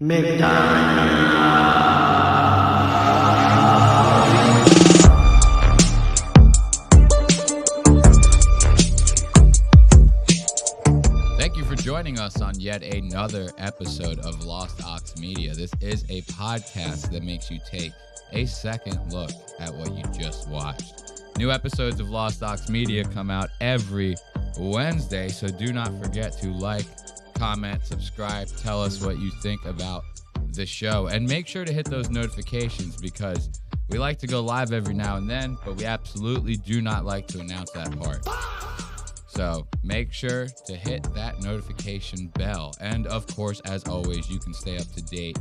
Thank you for joining us on yet another episode of Lost Ox Media. This is a podcast that makes you take a second look at what you just watched. New episodes of Lost Ox Media come out every Wednesday, so do not forget to like, comment, subscribe, tell us what you think about the show, and make sure to hit those notifications because we like to go live every now and then, but we absolutely do not like to announce that part. So make sure to hit that notification bell. And of course, as always, you can stay up to date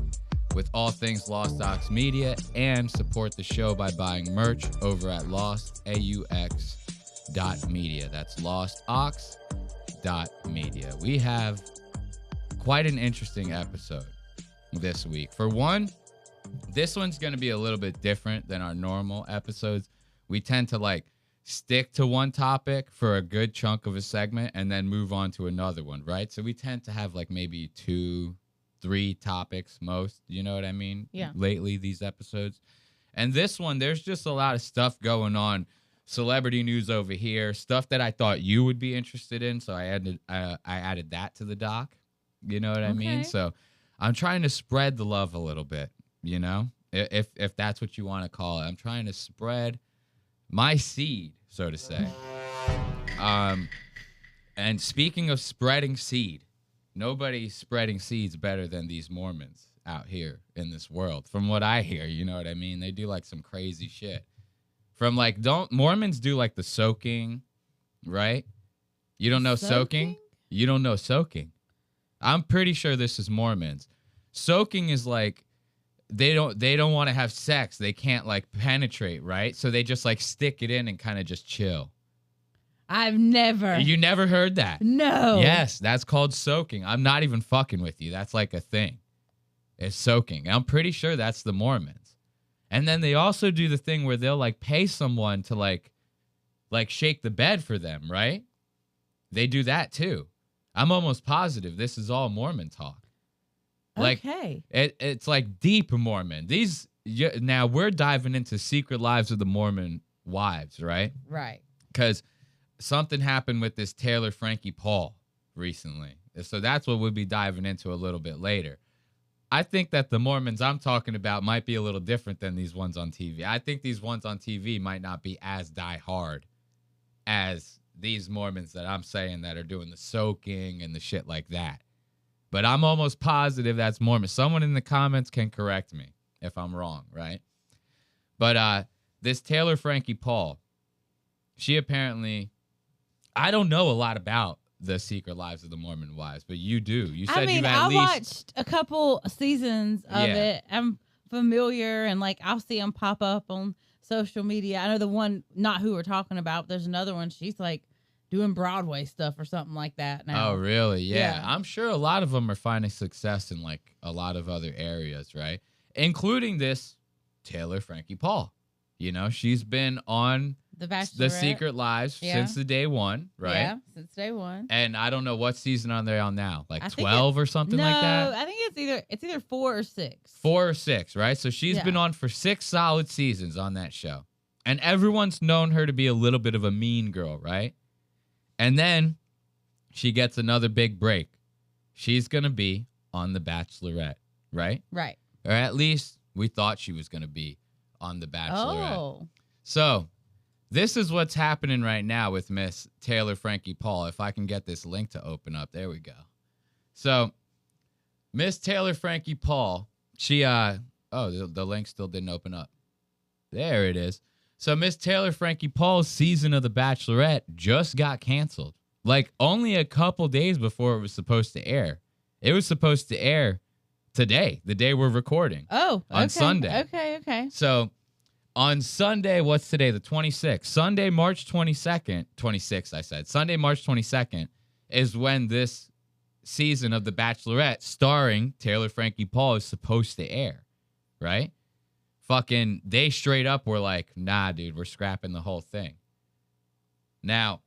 with all things Lost Ox Media and support the show by buying merch over at lostaux.media. That's lostox.media. We have quite an interesting episode this week. For one, this one's going to be a little bit different than our normal episodes. We tend to stick to one topic for a good chunk of a segment and then move on to another one, right? So we tend to have maybe 2-3 topics most, you know what I mean? Yeah. Lately, these episodes. And this one, there's just a lot of stuff going on. Celebrity news over here, stuff that I thought you would be interested in. So I added that to the doc. You know what I mean? So I'm trying to spread the love a little bit, you know, if that's what you want to call it. I'm trying to spread my seed, so to say. And speaking of spreading seed, nobody's spreading seeds better than these Mormons out here in this world. From what I hear, you know what I mean? They do some crazy shit. From Mormons do the soaking, right? You don't know soaking? You don't know soaking. I'm pretty sure this is Mormons. Soaking is they don't want to have sex. They can't penetrate, right? So they just stick it in and kind of just chill. I've never. You never heard that? No. Yes, that's called soaking. I'm not even fucking with you. That's a thing. It's soaking. I'm pretty sure that's the Mormons. And then they also do the thing where they'll pay someone to shake the bed for them, right? They do that too. I'm almost positive this is all Mormon talk. Okay. It's deep Mormon. Now we're diving into secret lives of the Mormon wives, right? Right. Because something happened with this Taylor Frankie Paul recently. So that's what we'll be diving into a little bit later. I think that the Mormons I'm talking about might be a little different than these ones on TV. I think these ones on TV might not be as die-hard as these Mormons that I'm saying that are doing the soaking and the shit like that. But I'm almost positive that's Mormon. Someone in the comments can correct me if I'm wrong, right? But this Taylor Frankie Paul, she apparently, I don't know a lot about the secret lives of the Mormon wives, but you do. You said you've at least watched a couple seasons of it. I'm familiar, and I'll see them pop up on social media. I know the one, not who we're talking about. There's another one. She's doing Broadway stuff or something like that now. Oh, really? Yeah. I'm sure a lot of them are finding success in a lot of other areas, right? Including this Taylor Frankie Paul. You know, she's been on The Secret Lives since the day one, right? Yeah, since day one. And I don't know what season are they on now, 12 or something like that? No, I think it's either 4 or 6. 4 or 6, right? So she's been on for 6 solid seasons on that show. And everyone's known her to be a little bit of a mean girl, right? And then she gets another big break. She's going to be on The Bachelorette, right? Right. Or at least we thought she was going to be on The Bachelorette. Oh. So this is what's happening right now with Miss Taylor Frankie Paul. If I can get this link to open up. There we go. So Miss Taylor Frankie Paul, she, the link still didn't open up. There it is. So Miss Taylor Frankie Paul's season of The Bachelorette just got canceled. Only a couple days before it was supposed to air. It was supposed to air today, the day we're recording. Oh, okay. On Sunday. Okay. So on Sunday, what's today? The 26th. Sunday, March 22nd. 26th, I said. Sunday, March 22nd is when this season of The Bachelorette starring Taylor Frankie Paul is supposed to air, right? Fucking, they straight up were like, nah, dude, we're scrapping the whole thing. Now,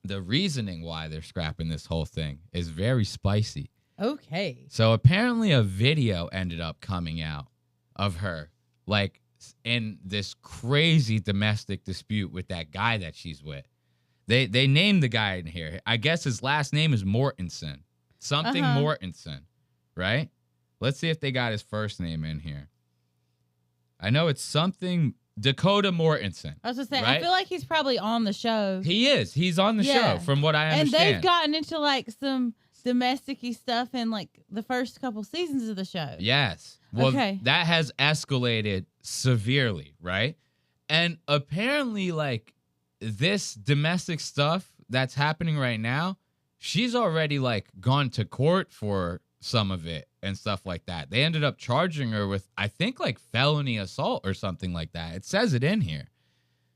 the reasoning why they're scrapping this whole thing is very spicy. Okay. So apparently a video ended up coming out of her, like, in this crazy domestic dispute with that guy that she's with. They named the guy in here. I guess his last name is Mortensen. Something Mortensen, right? Let's see if they got his first name in here. I know it's something Dakota Mortensen. I was just saying, right? I feel like he's probably on the show. He is. He's on the show, from what I understand. And they've gotten into like some domestic-y stuff in like the first couple seasons of the show. Yes. Well, that has escalated severely, right? And apparently, like, this domestic stuff that's happening right now, she's already, like, gone to court for some of it and stuff like that. They ended up charging her with, I think, like, felony assault or something like that. It says it in here.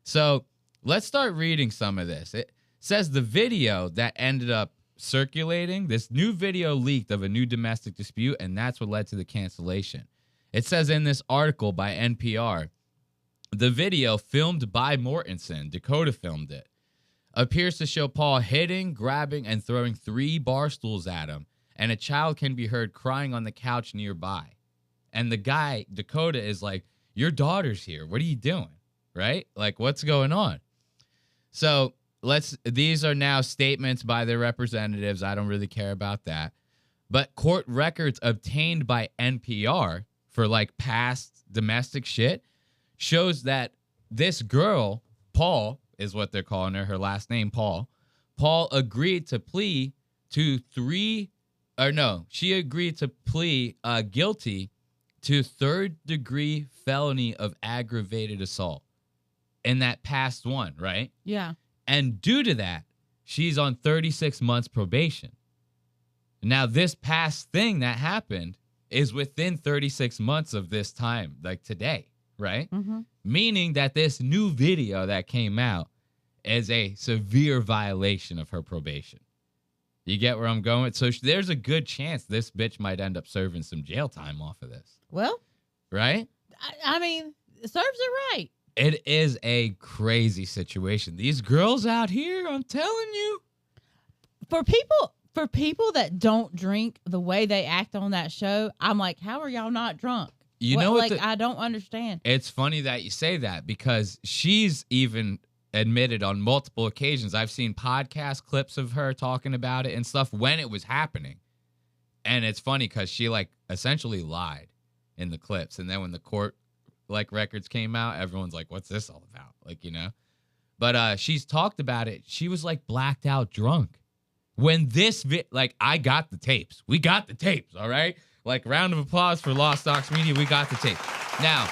So let's start reading some of this. It says the video that ended up circulating, this new video leaked of a new domestic dispute, and that's what led to the cancellation. It says in this article by NPR, the video filmed by Mortensen, Dakota filmed it, appears to show Paul hitting, grabbing, and throwing 3 bar stools at him, and a child can be heard crying on the couch nearby. And the guy, Dakota, is like, your daughter's here. What are you doing? Right? Like, what's going on? So these are now statements by their representatives. I don't really care about that. But court records obtained by NPR for like past domestic shit shows that this girl, Paul is what they're calling her, her last name, Paul agreed to plea to she agreed to plea guilty to 3rd-degree felony of aggravated assault in that past one, right? Yeah. And due to that, she's on 36 months probation. Now, this past thing that happened is within 36 months of this time, like today, right? Mm-hmm. Meaning that this new video that came out is a severe violation of her probation. You get where I'm going? So there's a good chance this bitch might end up serving some jail time off of this. Well, right? I mean, serves it right. It is a crazy situation. These girls out here, I'm telling you. For people that don't drink the way they act on that show, I'm like, how are y'all not drunk? You know what? I don't understand. It's funny that you say that because she's even admitted on multiple occasions. I've seen podcast clips of her talking about it and stuff when it was happening. And it's funny because she like essentially lied in the clips. And then when the court like records came out, everyone's like, what's this all about? Like, you know, but she's talked about it. She was like blacked out drunk when this like I got the tapes. We got the tapes. All right. Like round of applause for Lost Ox Media. We got the tape. Now,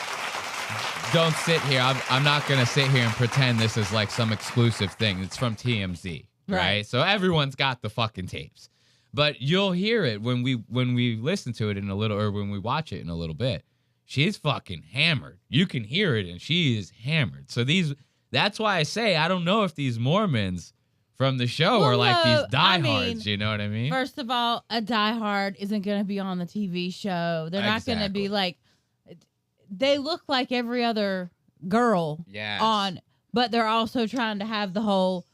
don't sit here. I'm not going to sit here and pretend this is like some exclusive thing. It's from TMZ, right? So everyone's got the fucking tapes. But you'll hear it when we listen to it in a little, or when we watch it in a little bit. She's fucking hammered. You can hear it, and she is hammered. So that's why I say I don't know if these Mormons from the show are like these diehards. You know what I mean? First of all, a diehard isn't going to be on the TV show. They're not going to be like. They look like every other girl on, but they're also trying to have the whole,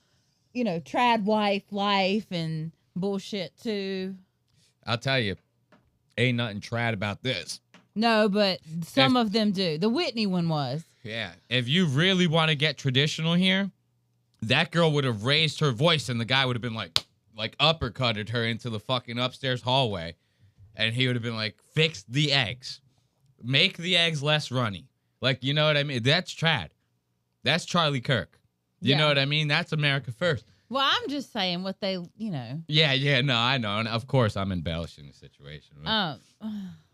you know, trad wife life and bullshit too. I'll tell you, ain't nothing trad about this. No, but some of them do. The Whitney one was. Yeah. If you really want to get traditional here, that girl would have raised her voice and the guy would have been like uppercutted her into the fucking upstairs hallway. And he would have been like, fix the eggs. Make the eggs less runny. Like, you know what I mean? That's trad. That's Charlie Kirk. You know what I mean? That's America first. Well, I'm just saying what they, you know. Yeah, no, I know. And of course, I'm embellishing the situation. Right?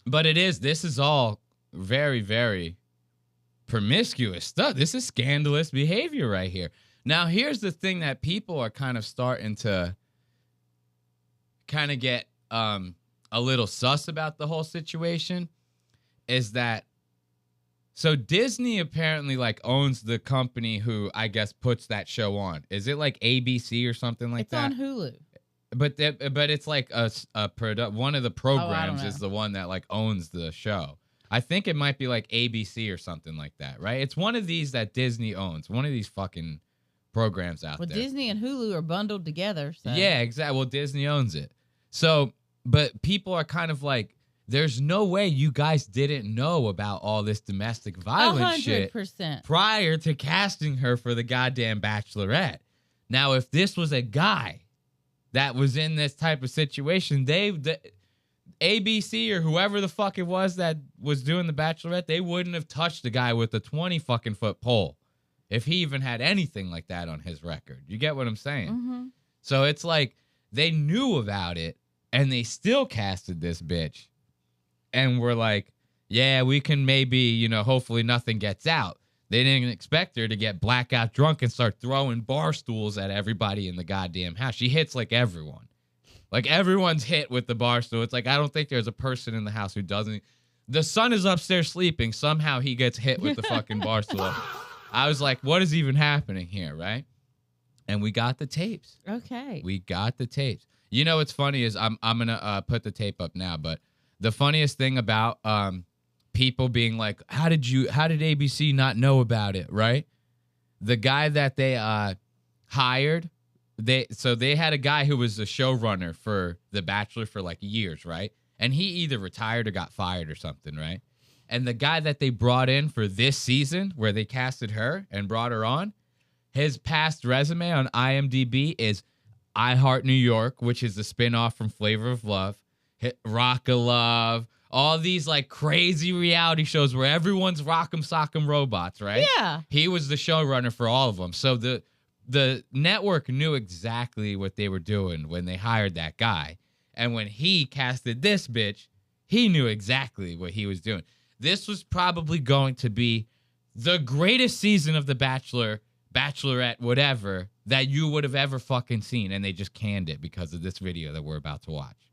But this is all very, very promiscuous stuff. This is scandalous behavior right here. Now, here's the thing that people are kind of starting to kind of get a little sus about the whole situation. Is that so Disney apparently like owns the company who I guess puts that show on. Is it like ABC or something like that? It's on Hulu. But it's like one of the programs is the one that like owns the show. I think it might be like ABC or something like that, right? It's one of these that Disney owns. One of these fucking programs out there. Well, Disney and Hulu are bundled together. So. Yeah, exactly. Well, Disney owns it. So But people are kind of like, there's no way you guys didn't know about all this domestic violence 100%. shit prior to casting her for the goddamn Bachelorette. Now, if this was a guy that was in this type of situation, the ABC or whoever the fuck it was that was doing the Bachelorette, they wouldn't have touched the guy with the 20 fucking foot pole if he even had anything like that on his record. You get what I'm saying? Mm-hmm. So it's like they knew about it and they still casted this bitch and were like, yeah, we can maybe, hopefully nothing gets out. They didn't expect her to get blackout drunk and start throwing bar stools at everybody in the goddamn house. She hits like everyone. Like everyone's hit with the bar stool. It's like, I don't think there's a person in the house who doesn't. The son is upstairs sleeping. Somehow he gets hit with the fucking bar stool. I was like, what is even happening here, right? And we got the tapes. Okay. We got the tapes. You know what's funny is I'm gonna put the tape up now, but the funniest thing about people being like, how did ABC not know about it, right? The guy that they hired, they had a guy who was the showrunner for The Bachelor for like years, right? And he either retired or got fired or something, right? And the guy that they brought in for this season, where they casted her and brought her on, his past resume on IMDb is I Heart New York, which is the spinoff from Flavor of Love, Rock of Love, all these like crazy reality shows where everyone's rock'em sock'em robots, right? Yeah. He was the showrunner for all of them. So the network knew exactly what they were doing when they hired that guy. And when he casted this bitch, he knew exactly what he was doing. This was probably going to be the greatest season of The Bachelor, Bachelorette, whatever, that you would have ever fucking seen. And they just canned it because of this video that we're about to watch.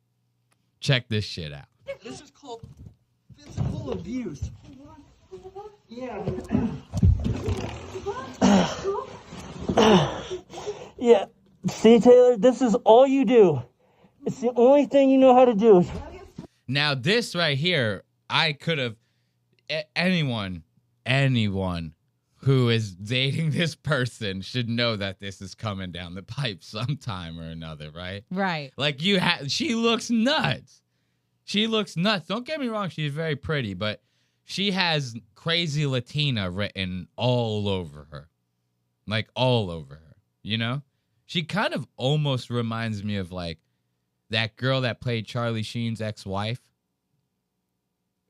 Check this shit out. This is called physical abuse. Yeah. Yeah. See, Taylor, this is all you do. It's the only thing you know how to do. Now, this right here, I could have... Anyone who is dating this person should know that this is coming down the pipe sometime or another, right? Right. Like she looks nuts. She looks nuts. Don't get me wrong, she's very pretty, but she has crazy Latina written all over her. Like all over her, She kind of almost reminds me of like that girl that played Charlie Sheen's ex-wife.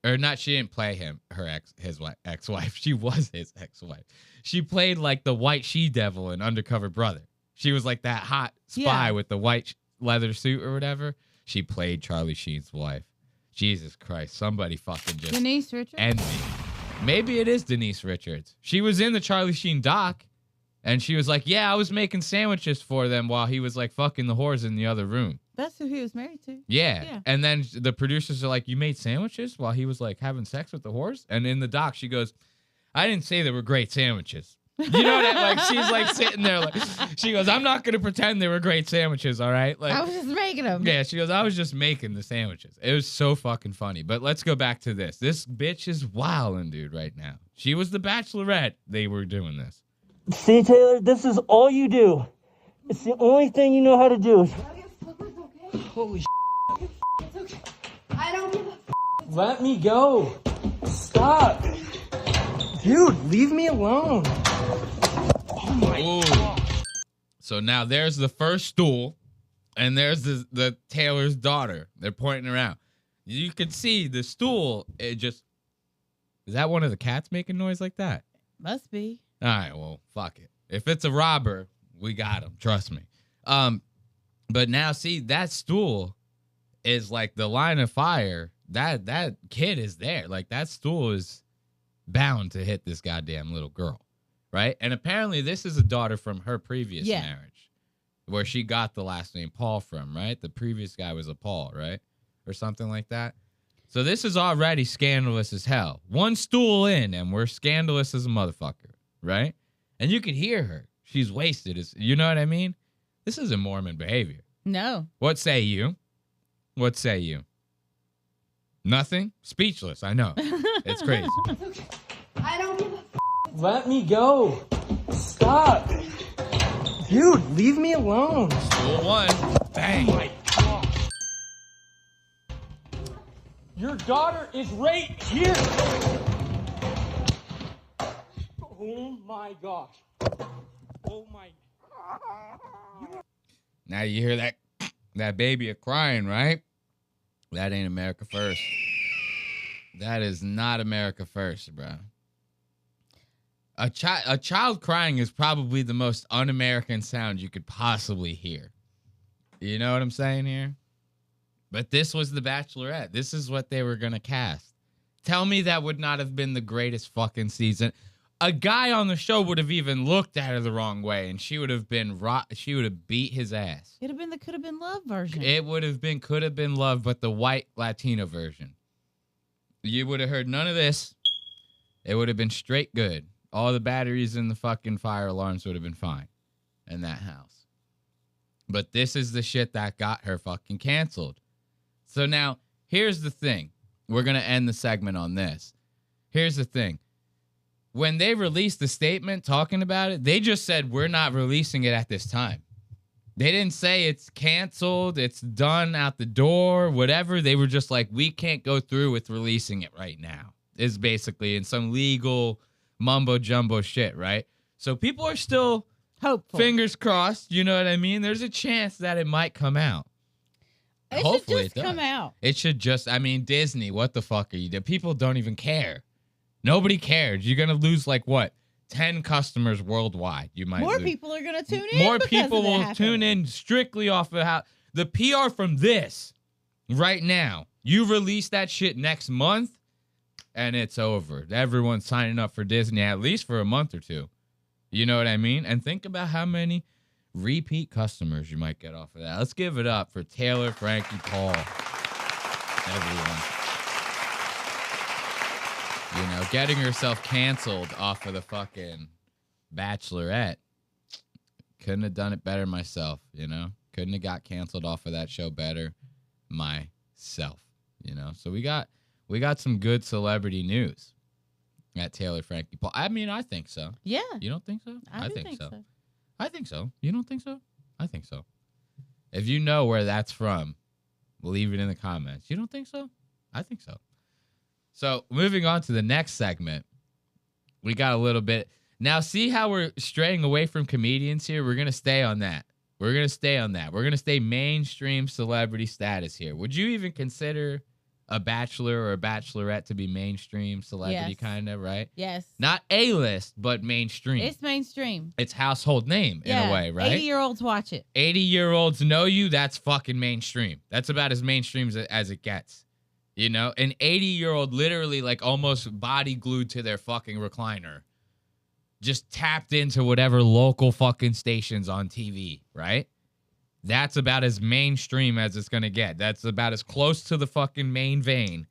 Or not, she didn't play his ex-wife. She was his ex-wife. She played like the white she-devil in Undercover Brother. She was like that hot spy with the white leather suit or whatever. She played Charlie Sheen's wife. Jesus Christ, somebody fucking just... Denise Richards? And maybe it is Denise Richards. She was in the Charlie Sheen doc, and she was like, yeah, I was making sandwiches for them while he was like fucking the whores in the other room. That's who he was married to. Yeah. And then the producers are like, you made sandwiches while he was like having sex with the horse? And in the doc, she goes, I didn't say they were great sandwiches. You know what I mean? Like, she's like sitting there like, she goes, I'm not going to pretend they were great sandwiches, all right? Like, I was just making them. Yeah, she goes, I was just making the sandwiches. It was so fucking funny. But let's go back to this. This bitch is wildin', dude, right now. She was the Bachelorette. They were doing this. See, Taylor, this is all you do. It's the only thing you know how to do. Holy shit. It's okay. I don't give a f. Let me go. Stop. Dude, leave me alone. Oh my God. So now there's the first stool, and there's the Taylor's daughter. They're pointing around. You can see the stool, it just... Is that one of the cats making noise like that? Must be. All right, well, fuck it. If it's a robber, we got him. Trust me. But now, see, that stool is like the line of fire. That kid is there. Like, that stool is bound to hit this goddamn little girl, right? And apparently this is a daughter from her previous marriage, where she got the last name Paul from, right? The previous guy was a Paul, right? Or something like that. So this is already scandalous as hell. One stool in, and we're scandalous as a motherfucker, right? And you could hear her. She's wasted. You know what I mean? This isn't Mormon behavior. No. What say you? What say you? Nothing? Speechless, I know. It's crazy. It's okay. I don't give a f. Let me go. Stop. Dude, leave me alone. Stool one. Bang. Oh my God. Your daughter is right here. Oh my gosh. Oh my. Now you hear that baby crying, right? That ain't America first. That is not America first, bro. A child crying is probably the most un-American sound you could possibly hear. You know what I'm saying here? But this was The Bachelorette. This is what they were going to cast. Tell me that would not have been the greatest fucking season. A guy on the show would have even looked at her the wrong way, and she would have been she would have beat his ass. It'd have been the Could Have Been Love version. It would have been Could Have Been Love, but the white Latino version. You would have heard none of this. It would have been straight good. All the batteries in the fucking fire alarms would have been fine in that house. But this is the shit that got her fucking canceled. So now, here's the thing. We're going to end the segment on this. Here's the thing. When they released the statement talking about it, they just said, we're not releasing it at this time. They didn't say it's canceled, it's done out the door, whatever. They were just like, we can't go through with releasing it right now. It's basically in some legal mumbo jumbo shit, right? So people are still hopeful. Fingers crossed, you know what I mean? There's a chance that it might come out. Hopefully should just come out. It should just, I mean, Disney, what the fuck are you doing? People don't even care. Nobody cares. You're going to lose, like, what? 10 customers worldwide. You might More lose. people are going to tune in. More people will tune in strictly off of how the PR from this right now. You release that shit next month, and it's over. Everyone's signing up for Disney at least for a month or two. You know what I mean? And think about how many repeat customers you might get off of that. Let's give it up for Taylor, Frankie, Paul, everyone. You know, getting herself canceled off of the fucking Bachelorette. Couldn't have done it better myself, you know? Couldn't have got canceled off of that show better myself, you know? So we got some good celebrity news at Taylor, Frankie, Paul. I mean, I think so. Yeah. You don't think so? I think so. I think so. You don't think so? I think so. If you know where that's from, leave it in the comments. You don't think so? I think so. So, moving on to the next segment, we got a little bit. Now, see how we're straying away from comedians here? We're going to stay on that. We're going to stay on that. We're going to stay mainstream celebrity status here. Would you even consider a bachelor or a bachelorette to be mainstream celebrity kind of, right? Yes. Not A-list, but mainstream. It's mainstream. It's household name in a way, right? 80-year-olds watch it. 80-year-olds know you. That's fucking mainstream. That's about as mainstream as it gets. You know, an 80-year-old literally like almost body glued to their fucking recliner. Just tapped into whatever local fucking stations on TV, right? That's about as mainstream as it's going to get. That's about as close to the fucking main vein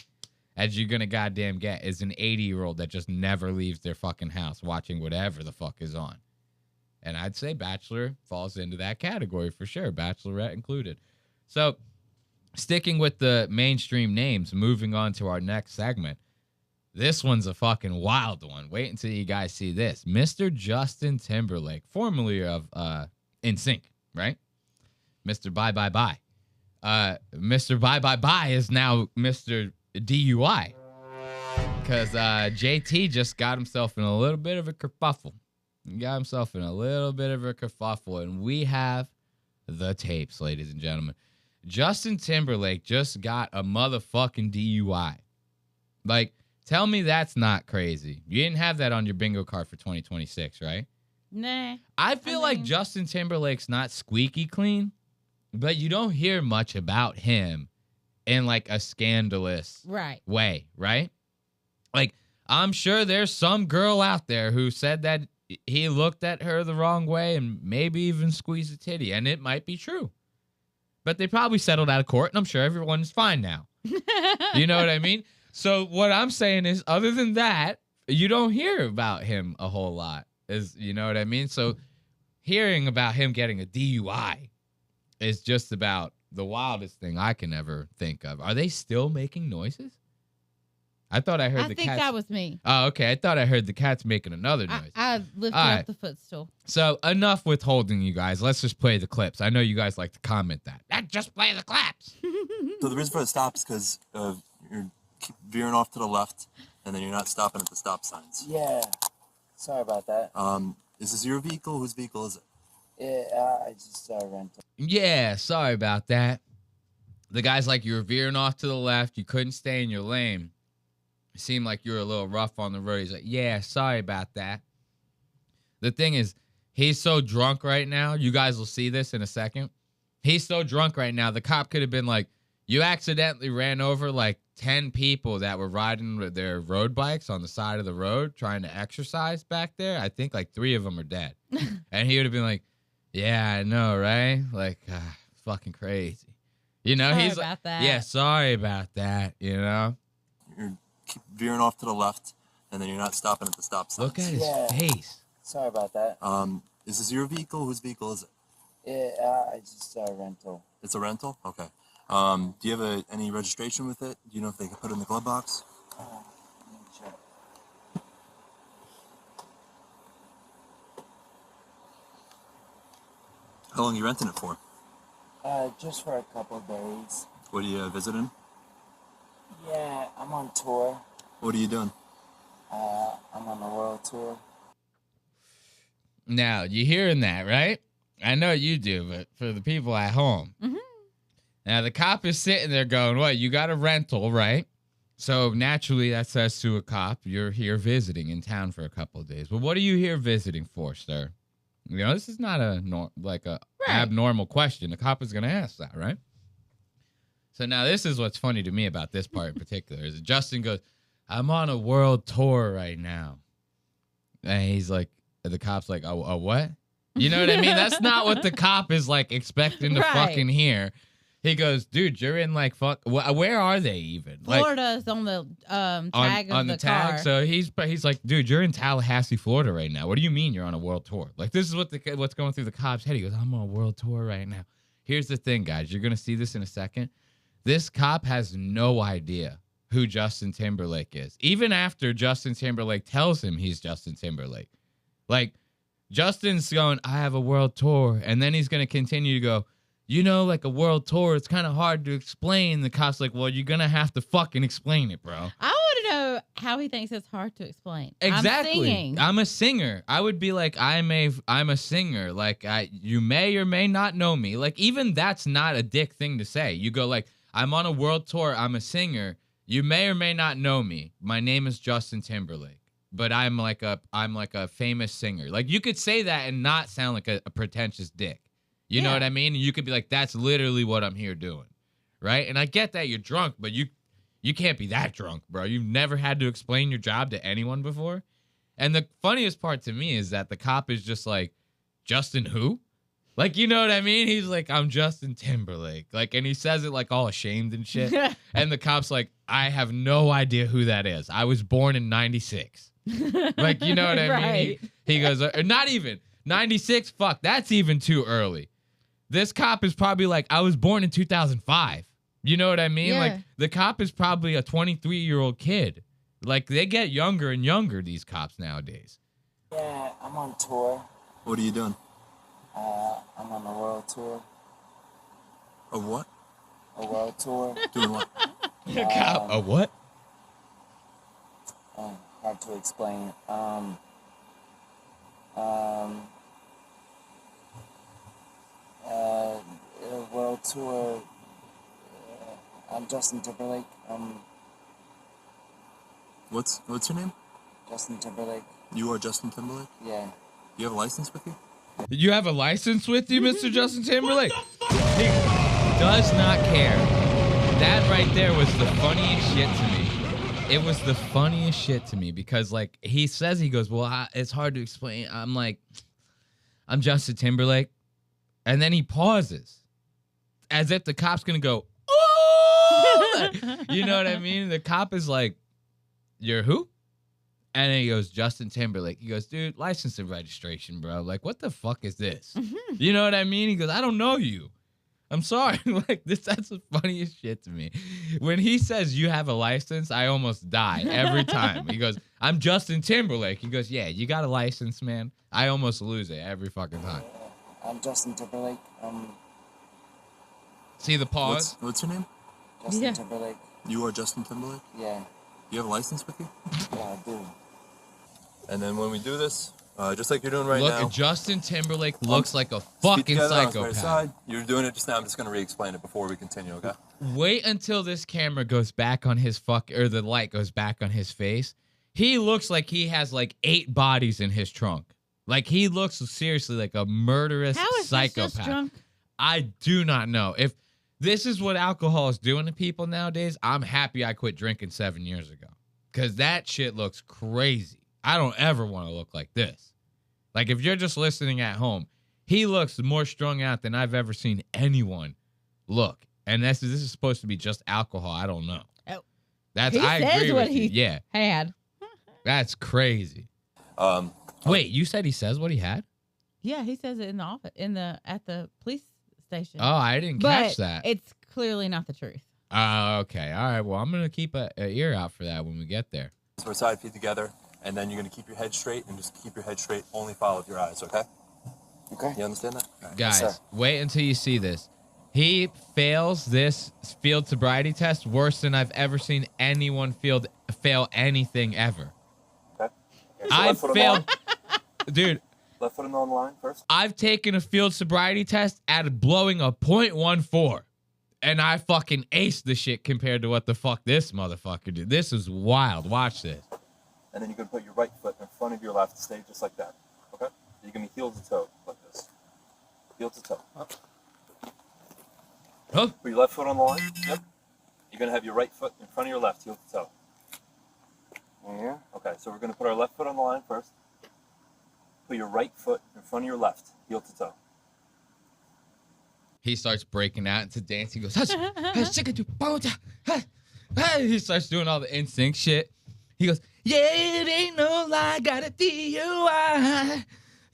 as you're going to goddamn get is an 80-year-old that just never leaves their fucking house watching whatever the fuck is on. And I'd say Bachelor falls into that category for sure, Bachelorette included. So, sticking with the mainstream names, moving on to our next segment. This one's a fucking wild one. Wait until you guys see this. Mr. Justin Timberlake, formerly of NSYNC, right? Mr. Bye Bye Bye. Mr. Bye Bye Bye is now Mr. DUI. Because JT just got himself in a little bit of a kerfuffle. He got himself in a little bit of a kerfuffle. And we have the tapes, ladies and gentlemen. Justin Timberlake just got a motherfucking DUI. Like, tell me that's not crazy. You didn't have that on your bingo card for 2026, right? Nah. I feel like Justin Timberlake's not squeaky clean, but you don't hear much about him in like a scandalous way, right? Like, I'm sure there's some girl out there who said that he looked at her the wrong way and maybe even squeezed a titty, and it might be true. But they probably settled out of court, and I'm sure everyone's fine now. You know what I mean? So what I'm saying is, other than that, you don't hear about him a whole lot. You know what I mean? So hearing about him getting a DUI is just about the wildest thing I can ever think of. Are they still making noises? I thought I heard the cats. I think that was me. Oh, okay. I thought I heard the cats making another noise. I lifted up the footstool. So enough withholding, you guys. Let's just play the clips. I know you guys like to comment that. Just play the claps. So the reason for the stop is because of your keep veering off to the left, and then you're not stopping at the stop signs. Yeah. Sorry about that. Is this your vehicle? Whose vehicle is it? Yeah, I just rented. Yeah, sorry about that. The guy's like, you were veering off to the left. You couldn't stay in your lane. It seemed like you were a little rough on the road. He's like, yeah, sorry about that. The thing is, he's so drunk right now. You guys will see this in a second. He's so drunk right now. The cop could have been like, you accidentally ran over like 10 people that were riding with their road bikes on the side of the road trying to exercise back there. I think like 3 of them are dead. And he would have been like, yeah, I know, right? Like, fucking crazy. You know, Sorry he's about like, that. yeah, sorry about that, you know? You're keep veering off to the left, and then you're not stopping at the stop signs. Look at his face. Sorry about that. Is this your vehicle? Whose vehicle is it? Yeah, I just rental. It's a rental? Okay. Do you have any registration with it? Do you know if they can put it in the glove box? Let me check. How long are you renting it for? Just for a couple of days. What are you visiting? Yeah, I'm on tour. What are you doing? I'm on a world tour. Now, you hearing that, right? I know you do, but for the people at home. Mm-hmm. Now, the cop is sitting there going, what, you got a rental, right? So, naturally, that says to a cop, you're here visiting in town for a couple of days. But what are you here visiting for, sir? You know, this is not a abnormal question. The cop is going to ask that, right? So, now, this is what's funny to me about this part in particular, is that Justin goes, I'm on a world tour right now. And he's like, the cop's like, a what? You know what I mean? That's not what the cop is, like, expecting to fucking hear. He goes, dude, you're in, like, where are they even? Florida's on the tag on the tag. car. So he's like, dude, you're in Tallahassee, Florida right now. What do you mean you're on a world tour? Like, this is what's going through the cop's head. He goes, I'm on a world tour right now. Here's the thing, guys. You're going to see this in a second. This cop has no idea who Justin Timberlake is. Even after Justin Timberlake tells him he's Justin Timberlake. Like, Justin's going, I have a world tour. And then he's going to continue to go, you know, like a world tour, it's kind of hard to explain. The cop's like, well, you're going to have to fucking explain it, bro. I want to know how he thinks it's hard to explain. Exactly. I'm singing. I'm a singer. I would be like, I'm a singer. Like, you may or may not know me. Like, even that's not a dick thing to say. You go like, I'm on a world tour. I'm a singer. You may or may not know me. My name is Justin Timberlake, but I'm like a famous singer. Like, you could say that and not sound like a pretentious dick. You know what I mean? You could be like, that's literally what I'm here doing, right? And I get that you're drunk, but you can't be that drunk, bro. You've never had to explain your job to anyone before. And the funniest part to me is that the cop is just like, Justin who? Like, you know what I mean? He's like, I'm Justin Timberlake. Like, and he says it like all ashamed and shit. And the cop's like, I have no idea who that is. I was born in 96. Like, you know what I mean? He goes, not even 96. Fuck, that's even too early. This cop is probably like, I was born in 2005. You know what I mean? Yeah. Like, the cop is probably a 23-year-old kid. Like, they get younger and younger, these cops nowadays. Yeah, I'm on tour. What are you doing? I'm on a world tour. A what? A world tour. Doing what? The cop, a what? Hard to explain. A world tour. I'm Justin Timberlake. What's your name? Justin Timberlake. You are Justin Timberlake? Yeah. You have a license with you? You have a license with you, Mr. Justin Timberlake? He does not care. That right there was the funniest shit to me. It was the funniest shit to me because, like, he says, he goes, well, it's hard to explain. I'm like, I'm Justin Timberlake. And then he pauses as if the cop's going to go, oh! You know what I mean? The cop is like, you're who? And then he goes, Justin Timberlake. He goes, dude, license and registration, bro. Like, what the fuck is this? You know what I mean? He goes, I don't know you. I'm sorry. Like, that's the funniest shit to me. When he says you have a license, I almost die every time. He goes, I'm Justin Timberlake. He goes, yeah, you got a license, man. I almost lose it every fucking time. I'm Justin Timberlake. See the pause? What's your name? Justin Yeah. Timberlake. You are Justin Timberlake? Yeah. You have a license with you? Yeah, I do. And then when we do this, just like you're doing right Look, now. Justin Timberlake looks like a Feet fucking together, arms by your psychopath. side. You're doing it just now. I'm just going to re-explain it before we continue, okay? Wait until this camera goes back on his or the light goes back on his face. He looks like he has like 8 bodies in his trunk. Like he looks seriously like a murderous How is psychopath. this just drunk? I do not know. If this is what alcohol is doing to people nowadays, I'm happy I quit drinking 7 years ago. Because that shit looks crazy. I don't ever want to look like this. Like, if you're just listening at home, he looks more strung out than I've ever seen anyone look. And this is supposed to be just alcohol. I don't know. Oh. That's He I says agree what with you. he Yeah, had. that's crazy. Wait, you said he says what he had? Yeah, he says it in the office, at the police station. Oh, I didn't but catch that. It's clearly not the truth. Okay. All right. Well, I'm going to keep an ear out for that when we get there. So we're side feet together, and then you're going to keep your head straight, and just keep your head straight, only follow with your eyes, okay? Okay. You understand that? All right. Guys, Yes, sir. wait until you see this. He fails this field sobriety test worse than I've ever seen anyone fail anything ever. Okay. So I left foot on the failed, line. dude. Left foot on the line first. I've taken a field sobriety test at blowing a .14, and I fucking aced the shit compared to what the fuck this motherfucker did. This is wild. Watch this. And then you're going to put your right foot in front of your left, stay just like that, okay? You're going to be heel to toe, like this. Heel to toe. Up. Oh, Put your left foot on the line. Yep. You're going to have your right foot in front of your left, heel to toe. Yeah. Okay, so we're going to put our left foot on the line first. Put your right foot in front of your left, heel to toe. he starts breaking out into dance. He goes, "Hush, hush, chicken, you boja, hush, hush." He starts doing all the instinct shit. He goes, "Yeah, it ain't no lie, got a DUI."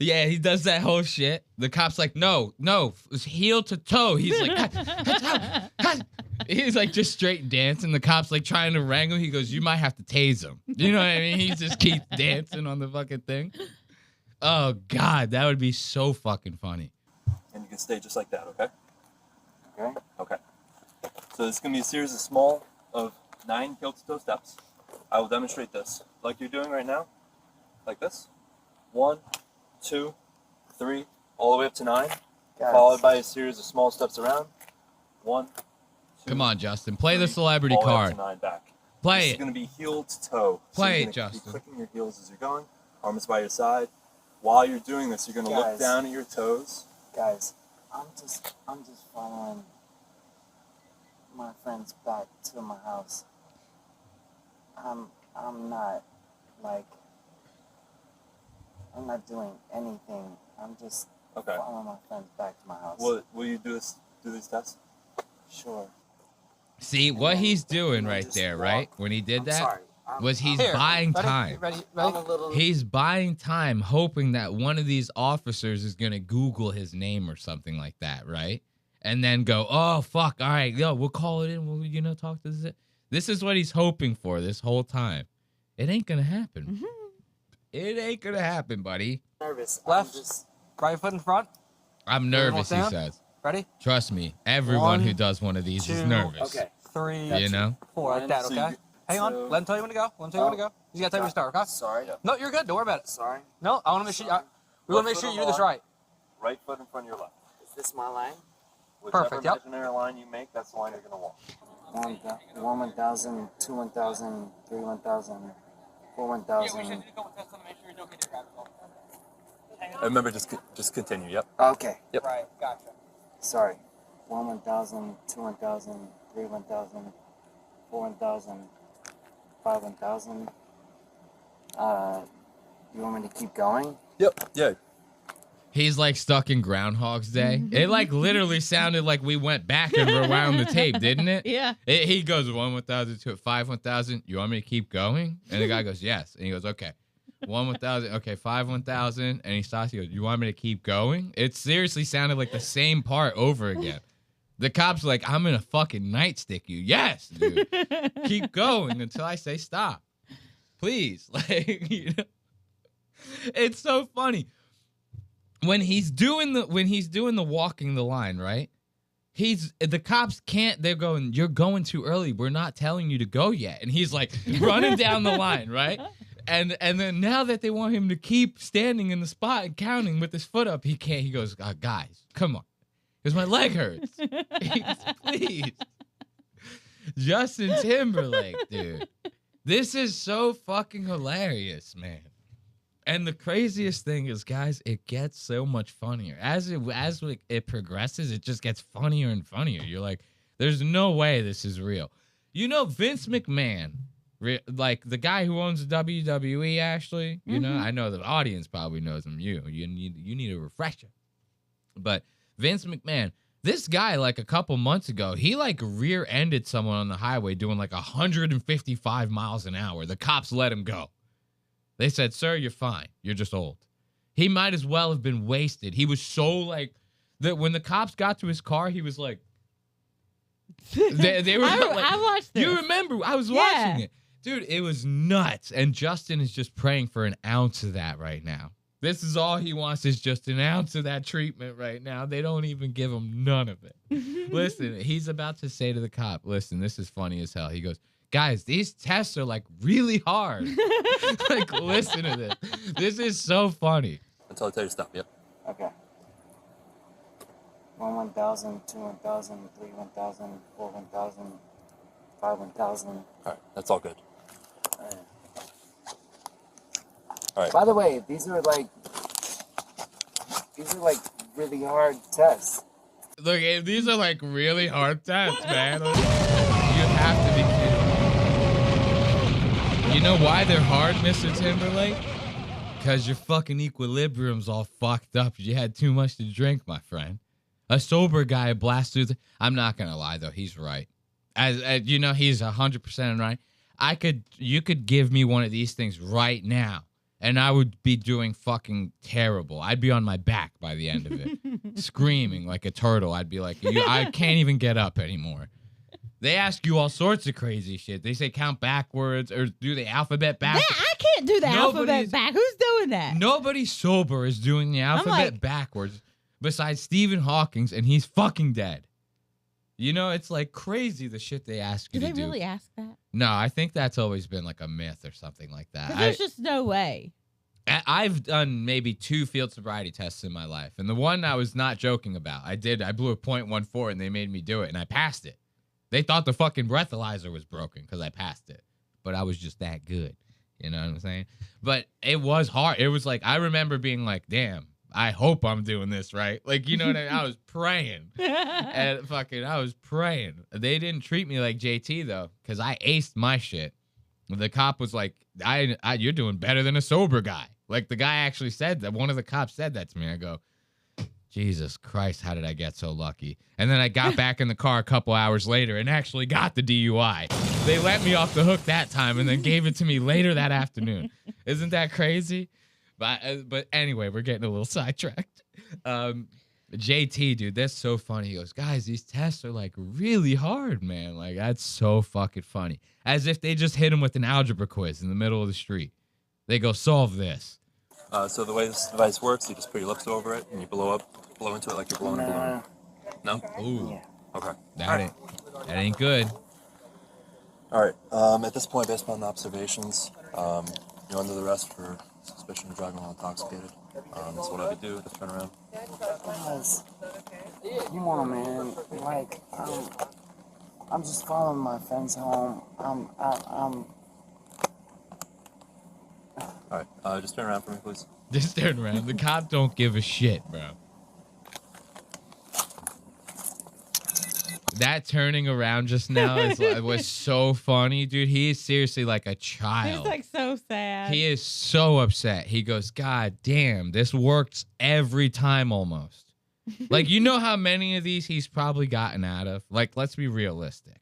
Yeah, he does that whole shit. The cop's like, no, it's heel to toe. He's like, "Hush, hush, hush, hush." He's like just straight dancing. The cop's like trying to wrangle. He goes, "You might have to tase him." You know what I mean? He just keeps dancing on the fucking thing. Oh, God, that would be so fucking funny. And you can stay just like that, okay? Okay. Okay. So this is going to be a series of 9 heel to toe steps. I will demonstrate this like you're doing right now. Like this. 1, 2, 3, all the way up to 9. Guys. Followed by a series of small steps around. 1, 2. Come on, Justin. Play the 3, celebrity all the way up card. to 9 back. Play This it. is going to be heel to toe. Play you're it, gonna be Justin. clicking your heels as you're going. Arms by your side. While you're doing this, you're going to look Guys. down at your toes. Guys, I'm just following my friends back to my house. I'm not doing anything. I'm just Okay. following my friends back to my house. Will you do these tests? Sure. See, what he's doing right there, right? When he did I'm that, sorry. was he's Here, buying ready? time. Ready? I'm a little. He's buying time, hoping that one of these officers is going to Google his name or something like that, right? And then go, "Oh, fuck, all right, yo, we'll call it in. We'll, talk to this." This is what he's hoping for this whole time. It ain't going to happen. Mm-hmm. It ain't going to happen, buddy. Nervous. Left. I'm just, Right foot in front. I'm nervous, he down? says. Ready? Trust me, everyone One, who does one of these is two, nervous. okay. 3, You know? 4, like that, So okay? you- Hang on. so- Let him tell you when to go. Let him tell you when to go. You gotta tell me to start, okay? Sorry. No, you're good. Don't worry about it. Sorry. No, I want to make sure. We want to make sure you do this right. Right foot in front of your left. Is this my line? Whichever Perfect, yep. imaginary line you make, that's the line you're going to walk. 1,000, 2 1,000, 3 1,000, 4 1,000. Remember, just continue. Yep. Okay. Yep. Right. Gotcha. Sorry. 1 1,000, 2 1,000, 3 1,000, 4 1,000, 5 1,000. You want me to keep going? Yep. Yeah. He's like stuck in Groundhog's Day. It like literally sounded like we went back and rewound the tape, didn't it? Yeah. He goes 1 1,000 to 5 1,000. You want me to keep going? And the guy goes, yes. And he goes, okay. 1 1,000. Okay, 5 1,000. And he stops. He goes, you want me to keep going? It seriously sounded like the same part over again. The cop's like, I'm gonna fucking nightstick you. Yes, dude. Keep going until I say stop. Please. Like, it's so funny. When he's doing the walking the line, right? The cops can't, they're going, you're going too early. We're not telling you to go yet. And he's like running down the line, right? And then now that they want him to keep standing in the spot and counting with his foot up, he can't. He goes, guys, come on. Because my leg hurts. Please. Justin Timberlake, dude. This is so fucking hilarious, man. And the craziest thing is, guys, it gets so much funnier. As it progresses, it just gets funnier and funnier. You're like, there's no way this is real. You know, Vince McMahon, like the guy who owns the WWE, Ashley, you know, I know the audience probably knows him. You need a refresher. But Vince McMahon, this guy, like a couple months ago, he like rear-ended someone on the highway doing like 155 miles an hour. The cops let him go. They said, sir, you're fine. You're just old. He might as well have been wasted. He was so like, that when the cops got to his car, he was like, they were I watched this. You remember? I was watching it. Dude, it was nuts. And Justin is just praying for an ounce of that right now. This is all he wants, is just an ounce of that treatment right now. They don't even give him none of it. Listen, he's about to say to the cop, listen, this is funny as hell. He goes, guys, these tests are like really hard. Like, listen to this. This is so funny. Until I tell you to stop, yep. Okay. 1 1,000, 2 1,000, 3 1,000, 4 1,000, 5 1,000. All right, that's all good. All right. By the way, these are like really hard tests. Look, these are like really hard tests, man. You have to be kidding me. You know why they're hard, Mr. Timberlake? Because your fucking equilibrium's all fucked up. You had too much to drink, my friend. A sober guy blasts through I'm not going to lie, though. He's right. As you know, he's 100% right. You could give me one of these things right now, and I would be doing fucking terrible. I'd be on my back by the end of it, screaming like a turtle. I'd be like, I can't even get up anymore. They ask you all sorts of crazy shit. They say count backwards or do the alphabet backwards. Yeah, I can't do the alphabet back. Who's doing that? Nobody sober is doing the alphabet backwards besides Stephen Hawking's, and he's fucking dead. You know, it's like crazy the shit they ask you to do. Do they really ask that? No, I think that's always been like a myth or something like that. There's just no way. I've done maybe 2 field sobriety tests in my life, and the one I was not joking about. I blew a .14, and they made me do it, and I passed it. They thought the fucking breathalyzer was broken because I passed it, but I was just that good. You know what I'm saying? But it was hard. It was like, I remember being like, damn, I hope I'm doing this right. Like, you know what I mean? I was praying. And I was praying. They didn't treat me like JT, though, because I aced my shit. The cop was like, you're doing better than a sober guy. Like, the guy actually said that. One of the cops said that to me. I go, Jesus Christ, how did I get so lucky? And then I got back in the car a couple hours later and actually got the DUI. They let me off the hook that time and then gave it to me later that afternoon. Isn't that crazy? But anyway, we're getting a little sidetracked. JT, dude, that's so funny. He goes, guys, these tests are like really hard, man. Like, that's so fucking funny. As if they just hit him with an algebra quiz in the middle of the street. They go, solve this. So the way this device works, you just put your lips over it and you blow into it like you're blowing a balloon. No? Ooh. Yeah. Okay. That ain't good. All right. At this point, based upon the observations, you're under the arrest for suspicion of driving while intoxicated. So what I would do, just turn around. Guys, you know, man, like, I'm just following my friends home. All right. Just turn around for me, please. Just turn around. The cop don't give a shit, bro. That turning around just now was so funny, dude. He is seriously like a child. He's like so sad. He is so upset. He goes, God damn, this works every time almost. Like, you know how many of these he's probably gotten out of? Like, let's be realistic.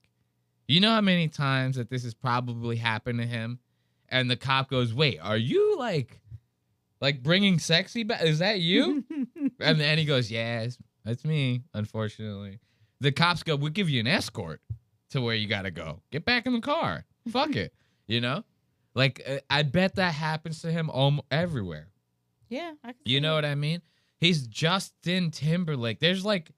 You know how many times that this has probably happened to him? And the cop goes, wait, are you like bringing sexy back? Is that you? And then he goes, yes, that's me, unfortunately. The cops go, we'll give you an escort to where you got to go. Get back in the car. Fuck it. You know? Like, I bet that happens to him everywhere. Yeah. You know what I mean? He's Justin Timberlake. There's like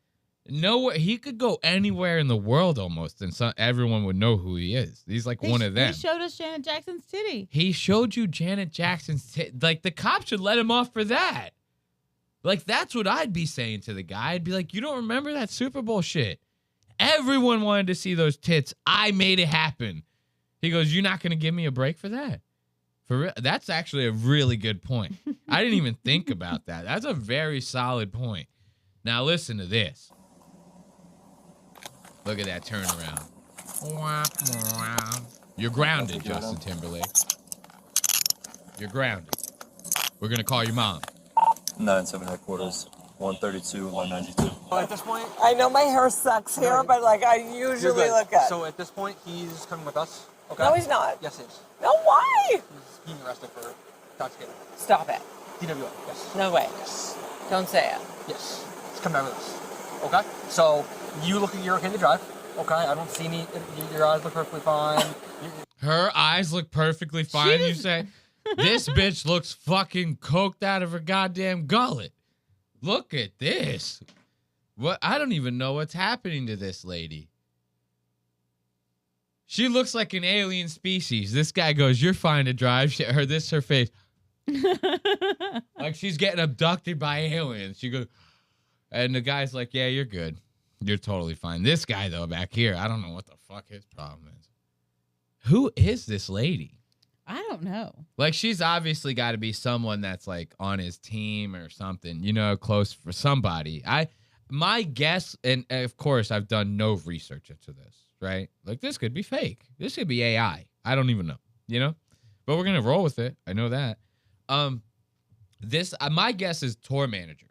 Nowhere. He could go anywhere in the world almost, and everyone would know who he is. He's like one of them. He showed us Janet Jackson's titty. He showed you Janet Jackson's titty. Like, the cops should let him off for that. Like, that's what I'd be saying to the guy. I'd be like, you don't remember that Super Bowl shit? Everyone wanted to see those tits. I made it happen. He goes, you're not going to give me a break for that? For real? That's actually a really good point. I didn't even think about that. That's a very solid point. Now, listen to this. Look at that turnaround. You're grounded, Justin Timberlake. You're grounded. We're going to call your mom. 9-7 headquarters, 132, 192. At this point, I know my hair sucks here, but like I usually look good. So at this point, he's coming with us. Okay. No, he's not. Yes, he is. No, why? He's being arrested for intoxicated. Stop it. DUI. Yes. No way. Yes. Don't say it. Yes. He's coming out with us. Okay. So you look like you're okay to drive. Okay. I don't see any. Your eyes look perfectly fine. Her eyes look perfectly fine, you say? This bitch looks fucking coked out of her goddamn gullet. Look at this. What? I don't even know what's happening to this lady. She looks like an alien species. This guy goes, you're fine to drive. Her face. Like she's getting abducted by aliens. She goes, and the guy's like, yeah, you're good. You're totally fine. This guy, though, back here, I don't know what the fuck his problem is. Who is this lady? I don't know. Like, she's obviously got to be someone that's, like, on his team or something, you know, close for somebody. My guess, and of course, I've done no research into this, right? Like, this could be fake. This could be AI. I don't even know, you know? But we're going to roll with it. I know that. My guess is tour manager,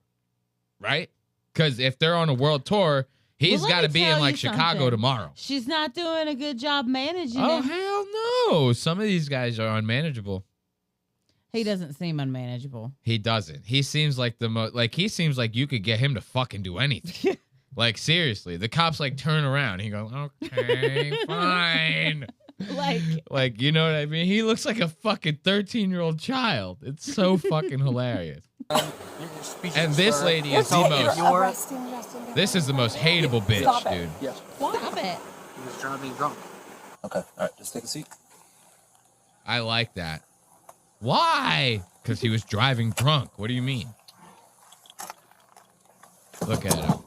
right? Because if they're on a world tour, he's got to be in, like, Chicago tomorrow. She's not doing a good job managing Oh, him. hell no. Some of these guys are unmanageable. He doesn't seem unmanageable. He doesn't. He seems like he seems like you could get him to fucking do anything. Like, seriously. The cops, like, turn around. He goes, okay, fine. Like, you know what I mean? He looks like a fucking 13-year-old child. It's so fucking hilarious. And this lady is the most... This is the most hateable bitch, dude. Yes. Stop it. He was driving drunk. Okay, all right, just take a seat. I like that. Why? Because he was driving drunk. What do you mean? Look at him.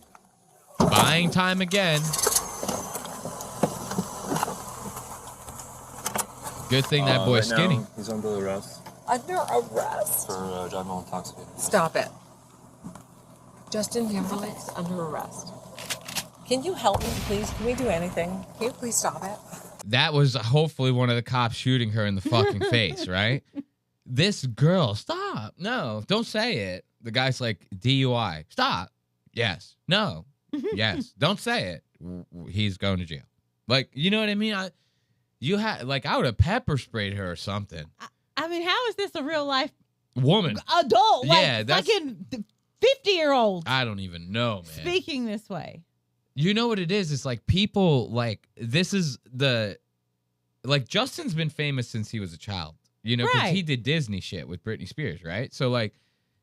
Buying time again. Good thing that boy's right skinny. Now, he's under arrest Under arrest? for driving while intoxicated. Stop it. Justin Timberlake's under arrest. Can you help me, please? Can we do anything? Can you please stop it? That was hopefully one of the cops shooting her in the fucking face, right? This girl, stop. No, don't say it. The guy's like, DUI. Stop. Yes. No. Yes. Don't say it. He's going to jail. Like, you know what I mean? I would have pepper sprayed her or something. I mean, how is this a real life Woman. adult? Like, Yeah, that's... fucking 50-year-olds. I don't even know, man. Speaking this way. You know what it is? It's like people, like, this is the... Like, Justin's been famous since he was a child. You know, because he did Disney shit with Britney Spears, right? So, like,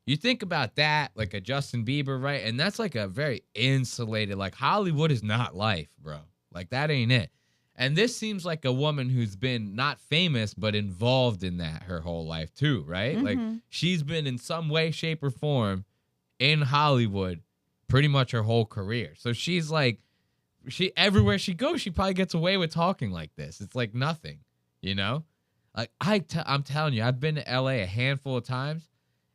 you think about that, like a Justin Bieber, right? And that's like a very insulated, like, Hollywood is not life, bro. Like, that ain't it. And this seems like a woman who's been not famous, but involved in that her whole life, too, right? Mm-hmm. Like, she's been in some way, shape, or form in Hollywood pretty much her whole career. So she's like, everywhere she goes, she probably gets away with talking like this. It's like nothing, you know? Like, I'm telling you, I've been to LA a handful of times,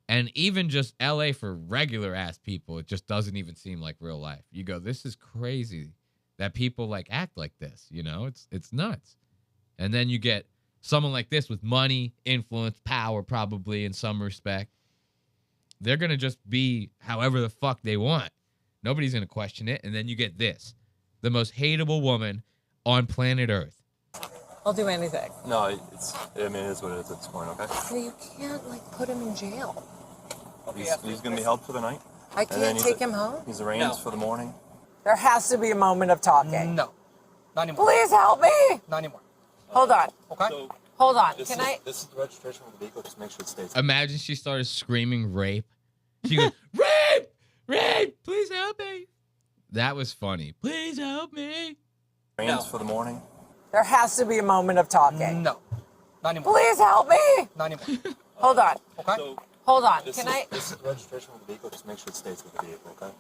and even just LA for regular ass people, it just doesn't even seem like real life. You go, this is crazy that people like act like this, you know? It's nuts. And then you get someone like this with money, influence, power, probably in some respect. They're going to just be however the fuck they want. Nobody's going to question it. And then you get this, the most hateable woman on planet Earth. I'll do anything. No, it is what it is at this point, okay? No, you can't, like, put him in jail. He's going to be held for the night. I can't take him home? He's arraigned for the morning. There has to be a moment of talking. No. Not anymore. Please help me! Not anymore. Hold on. Okay? So, Hold on. this is the registration of the vehicle. Just make sure it stays. Imagine she started screaming rape. She goes, rape! Rape! Please help me. That was funny. Please help me. Plans for the morning? There has to be a moment of talking. No. Not anymore. Please help me. Not anymore. Hold on. Okay. So Hold on. this Can is, I? This is the registration of the vehicle. Just make sure it stays with the vehicle, okay?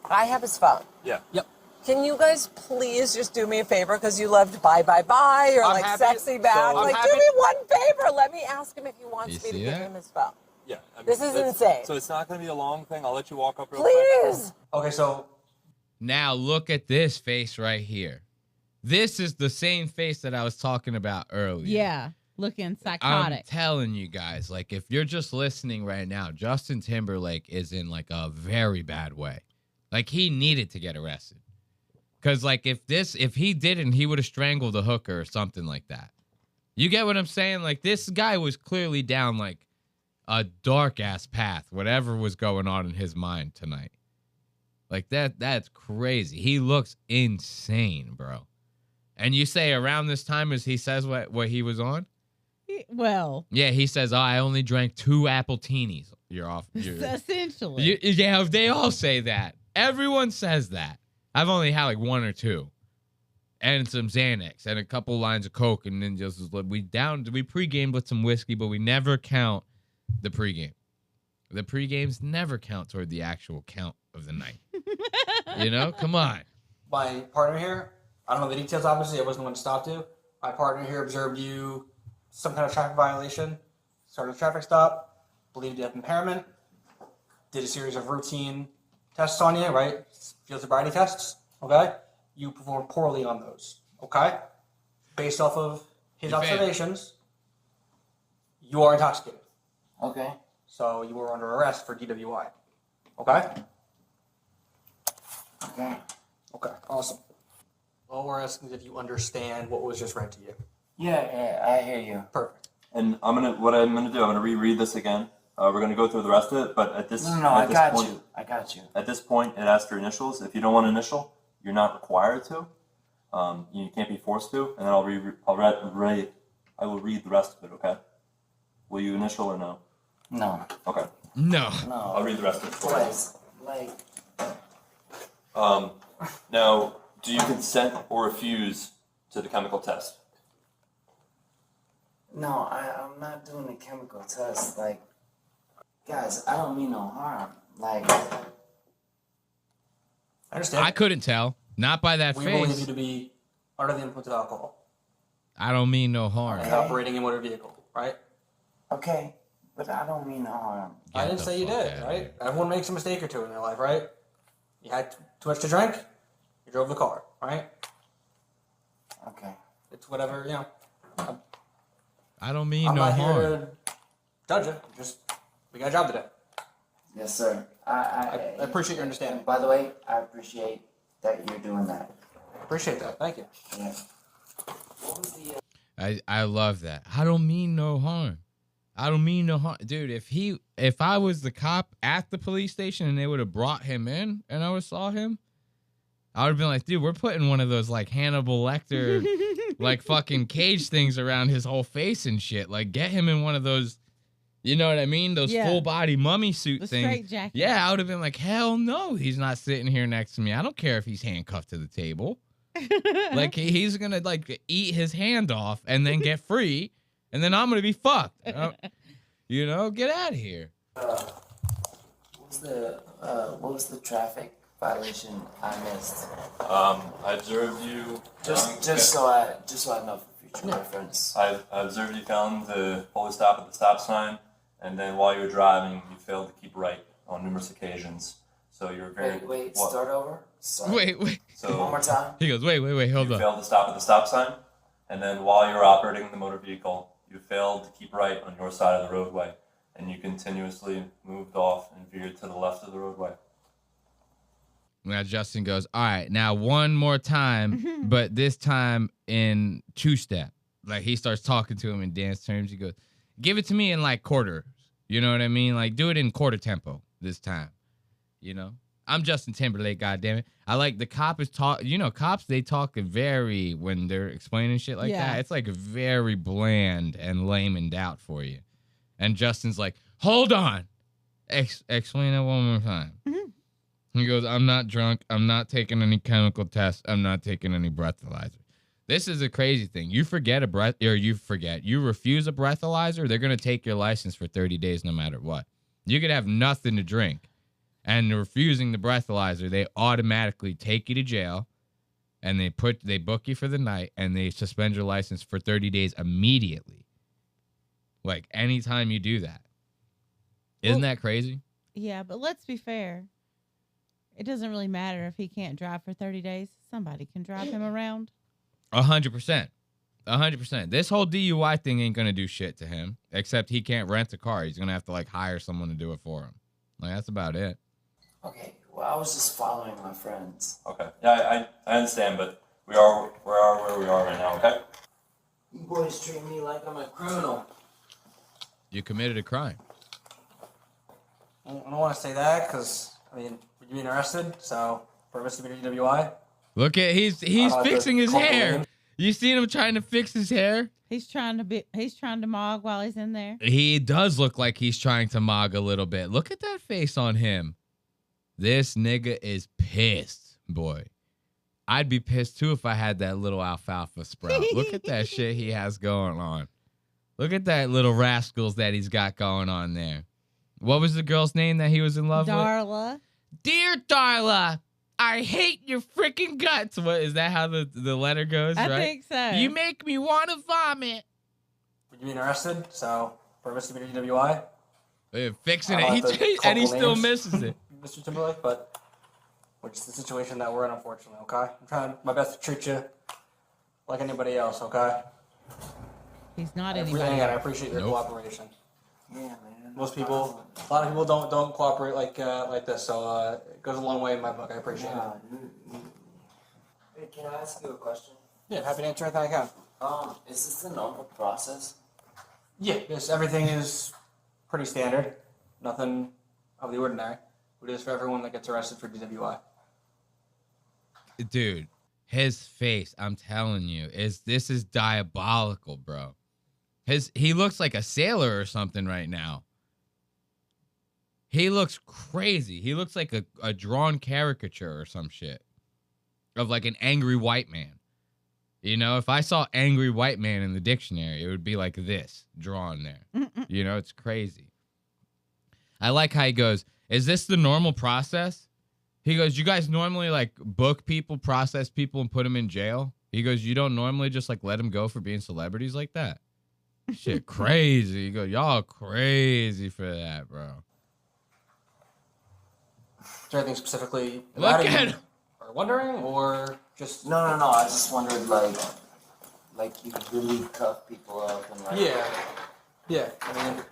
I have his phone. Yeah. Yep. Can you guys please just do me a favor? Because you loved bye or I'm like happy. sexy back. So- Like, I'm do happy. me one favor. Let me ask him if he wants You me to see give that? him his phone. Yeah. I mean, This is that's- insane. So it's not going to be a long thing. I'll let you walk up real quick. Please. Okay, so Now look at this face right here. This is the same face that I was talking about earlier. Yeah, looking I'm psychotic. telling you guys, like, if you're just listening right now, Justin Timberlake is in like a very bad way. Like, he needed to get arrested. Because, like, if he didn't, he would have strangled a hooker or something like that. You get what I'm saying? Like, this guy was clearly down, like, a dark-ass path, whatever was going on in his mind tonight. Like, that's crazy. He looks insane, bro. And you say around this time as he says what he was on? Well, Yeah, he says, oh, I only drank 2 apple teenies. You're off. essentially. Yeah, they all say that. Everyone says that. I've only had like 1 or 2. And some Xanax and a couple lines of Coke. And then just we pre-gamed with some whiskey, but we never count the pre-game. The pre-games never count toward the actual count of the night. You know? Come on. my partner here, I don't know the details, obviously. I wasn't the one to stop to. My partner here observed you some kind of traffic violation, started a traffic stop, believed you have impairment, did a series of routine tests on you, right? Field sobriety tests, okay? You performed poorly on those, okay? Based off of his You failed. observations, you are intoxicated. Okay. So you were under arrest for DWI, okay? Okay. Okay, awesome. All we're asking is if you understand what was just read to you. Yeah, I hear you. Perfect. And I'm gonna reread this again. We're gonna go through the rest of it, but at this No, at I this got point, you. I got you. At this point, it asks for initials. If you don't want to initial, you're not required to. You can't be forced to. And then I will read the rest of it. Okay? Will you initial or no? No. Okay. No. I'll read the rest of it. Twice. Like, Now, do you consent or refuse to the chemical test? no, I'm not doing a chemical test. Like, guys, I don't mean no harm. Like, I understand. I couldn't tell. Not by that We believe you face. to be under the influence of alcohol I don't mean no harm. and operating a motor vehicle, right? okay, but I don't mean no harm. I Get didn't the say you fuck did, outta right? here. Everyone makes a mistake or two in their life, right? You had too much to drink, you drove the car, right? Okay. It's whatever, you know. I don't mean I'm no not harm. here to judge you. Just, we got a job to do. Yes, sir. I appreciate your understanding. And by the way, I appreciate that you're doing that. Appreciate that. Thank you. Yeah. What was the? I love that. I don't mean no harm. I don't mean no harm. Dude, if I was the cop at the police station and they would have brought him in and I would saw him, I would have been like, dude, we're putting one of those like Hannibal Lecter like fucking cage things around his whole face and shit. Like, get him in one of those, you know what I mean? Those Yeah. full body mummy suit The things. straight jacket. Yeah, I would have been like, hell no, he's not sitting here next to me. I don't care if he's handcuffed to the table. Like, he's gonna like eat his hand off and then get free, and then I'm gonna be fucked. You know, get out of here. What was the traffic violation I missed? I observed you. Just so I know for future reference. I observed you failing to fully stop at the stop sign, and then while you were driving, you failed to keep right on numerous occasions. So you're very. Wait, what- start over. Sorry. Wait. So One more time. He goes, wait, hold you on. failed to stop at the stop sign, and then while you were operating the motor vehicle, you failed to keep right on your side of the roadway, and you continuously moved off and veered to the left of the roadway. Now Justin goes, all right, now one more time, but this time in 2-step. Like, he starts talking to him in dance terms. He goes, give it to me in like quarters. You know what I mean? Like, do it in quarter tempo this time. You know? I'm Justin Timberlake, goddammit. I like the cop is cops, they talk very, when they're explaining shit like Yeah. that, it's like very bland and lame and out for you. And Justin's like, hold on. Explain that one more time. He goes, I'm not drunk. I'm not taking any chemical tests. I'm not taking any breathalyzer. This is a crazy thing. You refuse a breathalyzer, they're going to take your license for 30 days no matter what. You could have nothing to drink. And refusing the breathalyzer, they automatically take you to jail, and they book you for the night, and they suspend your license for 30 days immediately. Like, anytime you do that. Isn't that crazy? Yeah, but let's be fair. It doesn't really matter if he can't drive for 30 days. Somebody can drive him around. 100%. 100%. This whole DUI thing ain't going to do shit to him, except he can't rent a car. He's going to have to, like, hire someone to do it for him. Like, that's about it. Okay, well, I was just following my friends. Okay. Yeah, I understand, but we are where we are right now, okay? You boys treat me like I'm a criminal. You committed a crime. I don't want to say that because, I mean, you're being arrested, so for misdemeanor DUI. Look at he's fixing his hair. You seen him trying to fix his hair? He's trying to mog while he's in there. He does look like he's trying to mog a little bit. Look at that face on him. This nigga is pissed, boy. I'd be pissed too if I had that little alfalfa sprout. Look at that shit he has going on. Look at that little rascals that he's got going on there. What was the girl's name that he was in love with? Darla. Dear Darla, I hate your freaking guts. What is that? How the letter goes? I right? think so. You make me want to vomit. You're being arrested, so for misdemeanor DUI. Fixing it, and he still misses it. Mr. Timberlake, but which is the situation that we're in, unfortunately. Okay, I'm trying my best to treat you like anybody else. Okay. He's not Really, anybody. I appreciate your cooperation. Yeah, man. A lot of people don't cooperate like this, so it goes a long way in my book. I appreciate it. Hey, can I ask you a question? Yeah, happy to answer anything I can. Is this the normal process? Yeah, everything is pretty standard. Nothing of the ordinary. We do this for everyone that gets arrested for DWI. Dude, his face, I'm telling you, this is diabolical, bro. He looks like a sailor or something right now. He looks crazy. He looks like a drawn caricature or some shit of like an angry white man. You know, if I saw angry white man in the dictionary, it would be like this drawn there. You know, it's crazy. I like how he goes, is this the normal process? He goes, you guys normally like book people, process people, and put them in jail? He goes, you don't normally just like let them go for being celebrities like that? Shit, crazy. You go, y'all crazy for that, bro. Is there anything specifically Look at him. Are wondering, or just No. I just wondered, like you really cuff people up and like. Yeah. I mean,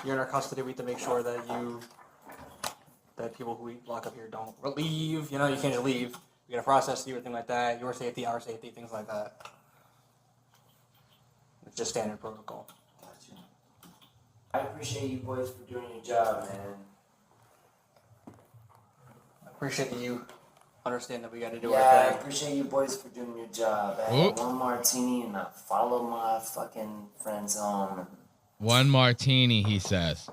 you're in our custody. We have to make sure that people who we lock up here don't leave. You know, you can't just leave. We gotta process you, everything like that. Your safety, our safety, things like that. It's just standard protocol. Gotcha. I appreciate you boys for doing your job, man. I appreciate that you understand that we got to do I our thing. appreciate you boys for doing your job. I had one martini and I follow my fucking friends home. One martini, he says.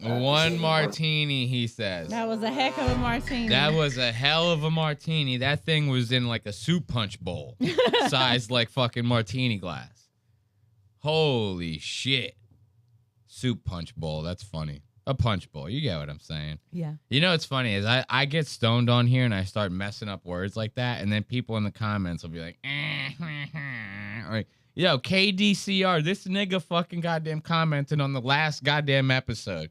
One martini, he says. That was a heck of a martini. That was a hell of a martini. That thing was in like a soup punch bowl. Sized like fucking martini glass. Holy shit. Soup punch bowl. That's funny. A punch bowl. You get what I'm saying. Yeah. You know what's funny is I get stoned on here and I start messing up words like that. And then people in the comments will be like, like, yo, KDCR, this nigga fucking goddamn commented on the last goddamn episode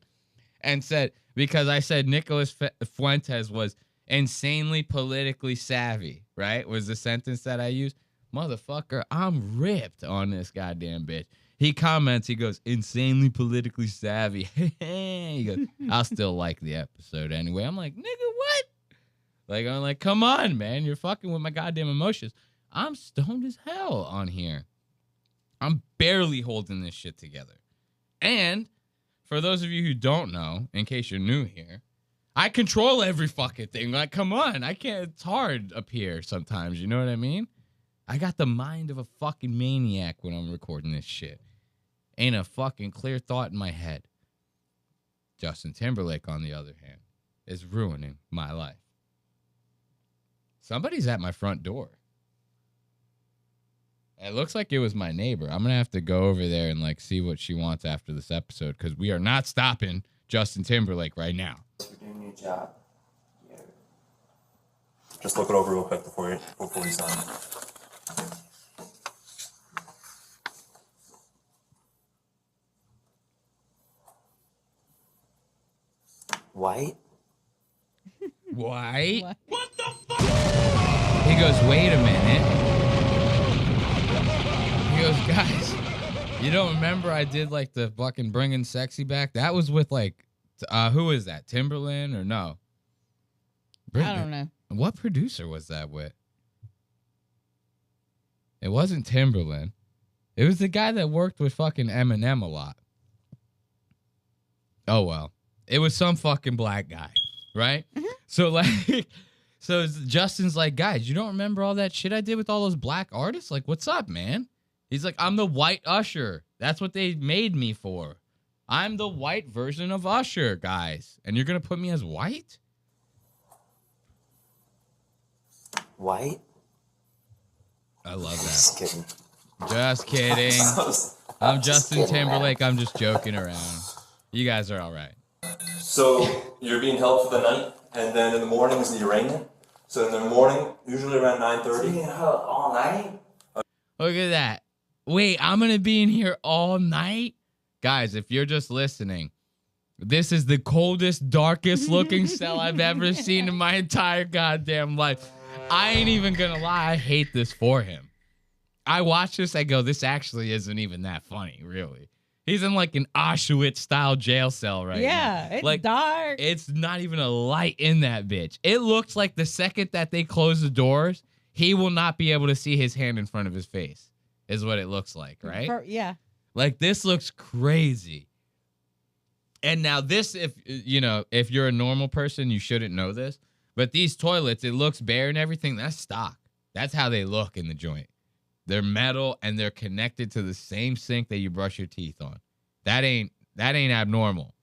and said, because I said Nicholas Fuentes was insanely politically savvy, right? Was the sentence that I used. Motherfucker, I'm ripped on this goddamn bitch. He comments, he goes, insanely politically savvy. He goes, I'll still like the episode anyway. I'm like, nigga, what? Like, I'm like, come on, man. You're fucking with my goddamn emotions. I'm stoned as hell on here. I'm barely holding this shit together. And for those of you who don't know, in case you're new here, I control every fucking thing. Like, come on. I can't, it's hard up here sometimes. You know what I mean? I got the mind of a fucking maniac when I'm recording this shit. Ain't a fucking clear thought in my head. Justin Timberlake, on the other hand, is ruining my life. Somebody's at my front door. It looks like it was my neighbor. I'm going to have to go over there and like see what she wants after this episode because we are not stopping Justin Timberlake right now. For doing your job. Yeah. Just look it over real quick before you sign. White? White? What the fuck? He goes, wait a minute. He goes, guys, you don't remember I did like the fucking bringing sexy back? That was with like, who is that? Timberland or no? I don't know. What producer was that with? It wasn't Timberland. It was the guy that worked with fucking Eminem a lot. Oh, well. It was some fucking black guy, right? Mm-hmm. So, like, Justin's like, guys, you don't remember all that shit I did with all those black artists? Like, what's up, man? He's like, I'm the white Usher. That's what they made me for. I'm the white version of Usher, guys. And you're going to put me as white? White? I love that. Just kidding. Just kidding. I'm Justin kidding, Timberlake. I'm just joking around. You guys are all right. So you're being held for the night, and then in the morning is the arraignment. So in the morning, usually around 9:30. Being held all night? Look at that. Wait, I'm going to be in here all night? Guys, if you're just listening, this is the coldest, darkest looking cell I've ever seen in my entire goddamn life. I ain't even going to lie. I hate this for him. I watch this. I go, this actually isn't even that funny, really. He's in like an Auschwitz-style jail cell right now. Yeah, it's like, dark. It's not even a light in that bitch. It looks like the second that they close the doors, he will not be able to see his hand in front of his face, is what it looks like, right? Yeah. Like, this looks crazy. And now this, if you're a normal person, you shouldn't know this. But these toilets, it looks bare and everything. That's stock. That's how they look in the joint. They're metal and they're connected to the same sink that you brush your teeth on. That ain't abnormal.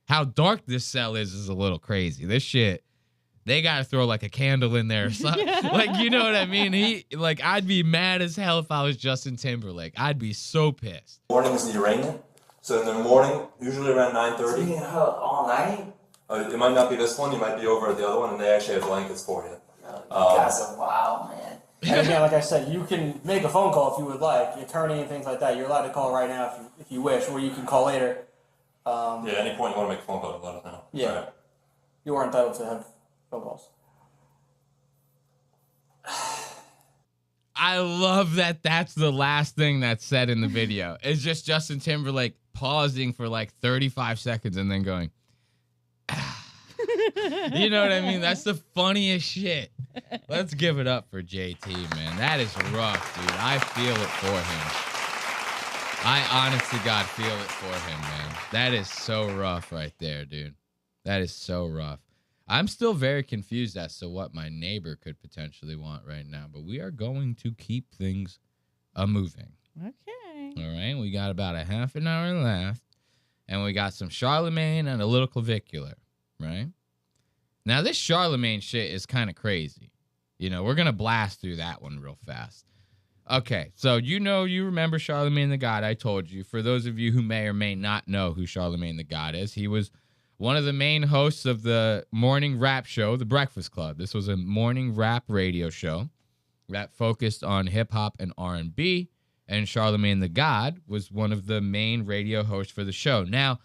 How dark this cell is a little crazy. This shit, they gotta throw like a candle in there or something. Like, you know what I mean? I'd be mad as hell if I was Justin Timberlake. I'd be so pissed. Morning is the arraignment. So in the morning, usually around 9:30. Being held all night? It might not be this one. You might be over at the other one, and they actually have blankets for you. You guys are wild, man. And again, like I said, you can make a phone call if you would like. The attorney and things like that, you're allowed to call right now if you wish, or you can call later. Yeah, any point you want to make a phone call, let us know. Yeah. Right. You are entitled to have phone calls. I love that that's the last thing that's said in the video. It's just Justin Timberlake pausing for like 35 seconds and then going, you know what I mean? That's the funniest shit. Let's give it up for JT, man. That is rough, dude. I feel it for him. I honest to God feel it for him, man. That is so rough right there, dude. That is so rough. I'm still very confused as to what my neighbor could potentially want right now, but we are going to keep things moving. Okay. All right, we got about a half an hour left, and we got some Charlamagne and a little Clavicular, right? Now, this Charlamagne shit is kind of crazy. You know, we're going to blast through that one real fast. Okay, so you remember Charlamagne the Gawd, I told you. For those of you who may or may not know who Charlamagne the Gawd is, he was one of the main hosts of the morning rap show, The Breakfast Club. This was a morning rap radio show that focused on hip-hop and R&B, and Charlamagne the Gawd was one of the main radio hosts for the show. Now,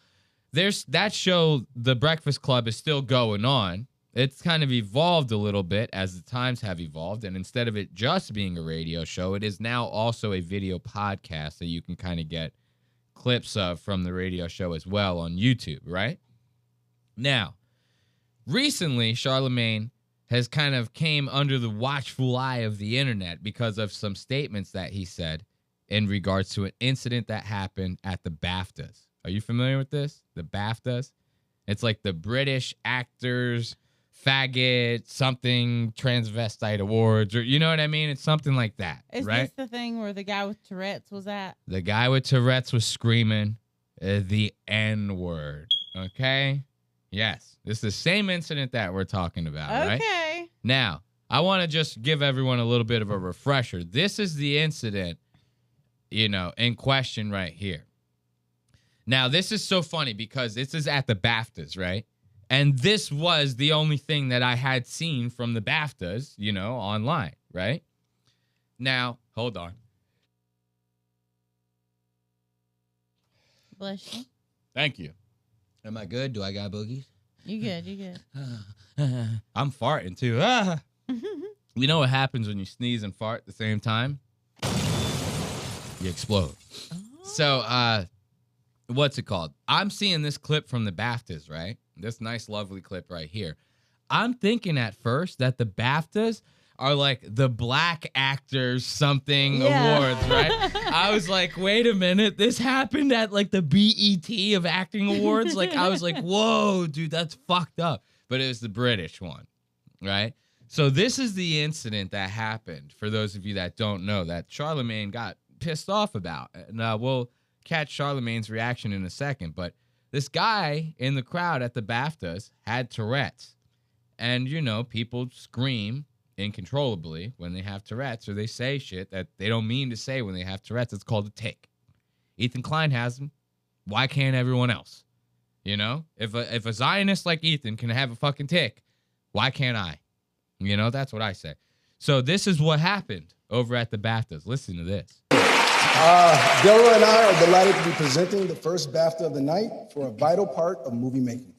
there's that show, The Breakfast Club, is still going on. It's kind of evolved a little bit as the times have evolved, and instead of it just being a radio show, it is now also a video podcast that you can kind of get clips of from the radio show as well on YouTube, right? Now, recently, Charlamagne has kind of came under the watchful eye of the internet because of some statements that he said in regards to an incident that happened at the BAFTAs. Are you familiar with this? The BAFTAs? It's like the British Actors Faggot something transvestite awards, or you know what I mean? It's something like that, Is right? this the thing where the guy with Tourette's was at? The guy with Tourette's was screaming the N-word, okay? Yes. This is the same incident that we're talking about, right? Okay. Now, I want to just give everyone a little bit of a refresher. This is the incident, in question right here. Now, this is so funny because this is at the BAFTAs, right? And this was the only thing that I had seen from the BAFTAs, online, right? Now, hold on. Bless you. Thank you. Am I good? Do I got boogies? You good. I'm farting too. You know what happens when you sneeze and fart at the same time? You explode. Oh. So, what's it called? I'm seeing this clip from the BAFTAs, right? This nice, lovely clip right here. I'm thinking at first that the BAFTAs are like the Black Actors something awards, right? I was like, wait a minute. This happened at like the BET of acting awards. Like, I was like, whoa, dude, that's fucked up. But it was the British one, right? So this is the incident that happened, for those of you that don't know, that Charlamagne got pissed off about. And we'll catch Charlamagne's reaction in a second. But this guy in the crowd at the BAFTAs had Tourette's. And, people scream uncontrollably when they have Tourette's, or they say shit that they don't mean to say when they have Tourette's. It's called a tic. Ethan Klein has them. Why can't everyone else? If a Zionist like Ethan can have a fucking tic, why can't I? That's what I say. So this is what happened over at the BAFTAs. Listen to this. Dora and I are delighted to be presenting the first BAFTA of the night for a vital part of movie making.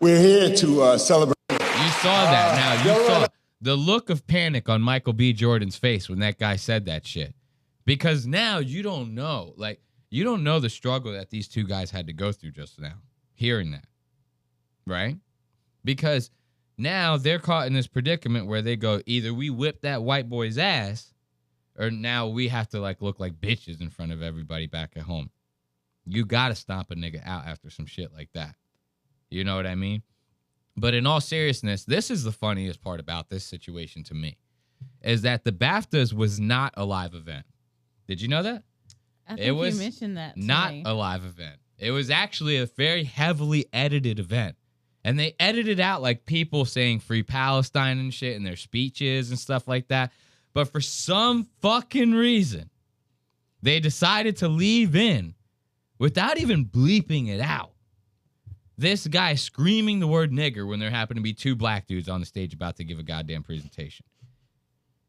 We're here to celebrate. You saw that. Now, you saw the look of panic on Michael B. Jordan's face when that guy said that shit. Because now you don't know. Like, you don't know the struggle that these two guys had to go through just now, hearing that. Right? Because now they're caught in this predicament where they go, either we whip that white boy's ass, or now we have to, look like bitches in front of everybody back at home. You got to stomp a nigga out after some shit like that. You know what I mean? But in all seriousness, this is the funniest part about this situation to me, is that the BAFTAs was not a live event. Did you know that? I think you mentioned that. Not a live event. It was actually a very heavily edited event. And they edited out like people saying Free Palestine and shit in their speeches and stuff like that. But for some fucking reason, they decided to leave in, without even bleeping it out, this guy screaming the word nigger when there happened to be two black dudes on the stage about to give a goddamn presentation.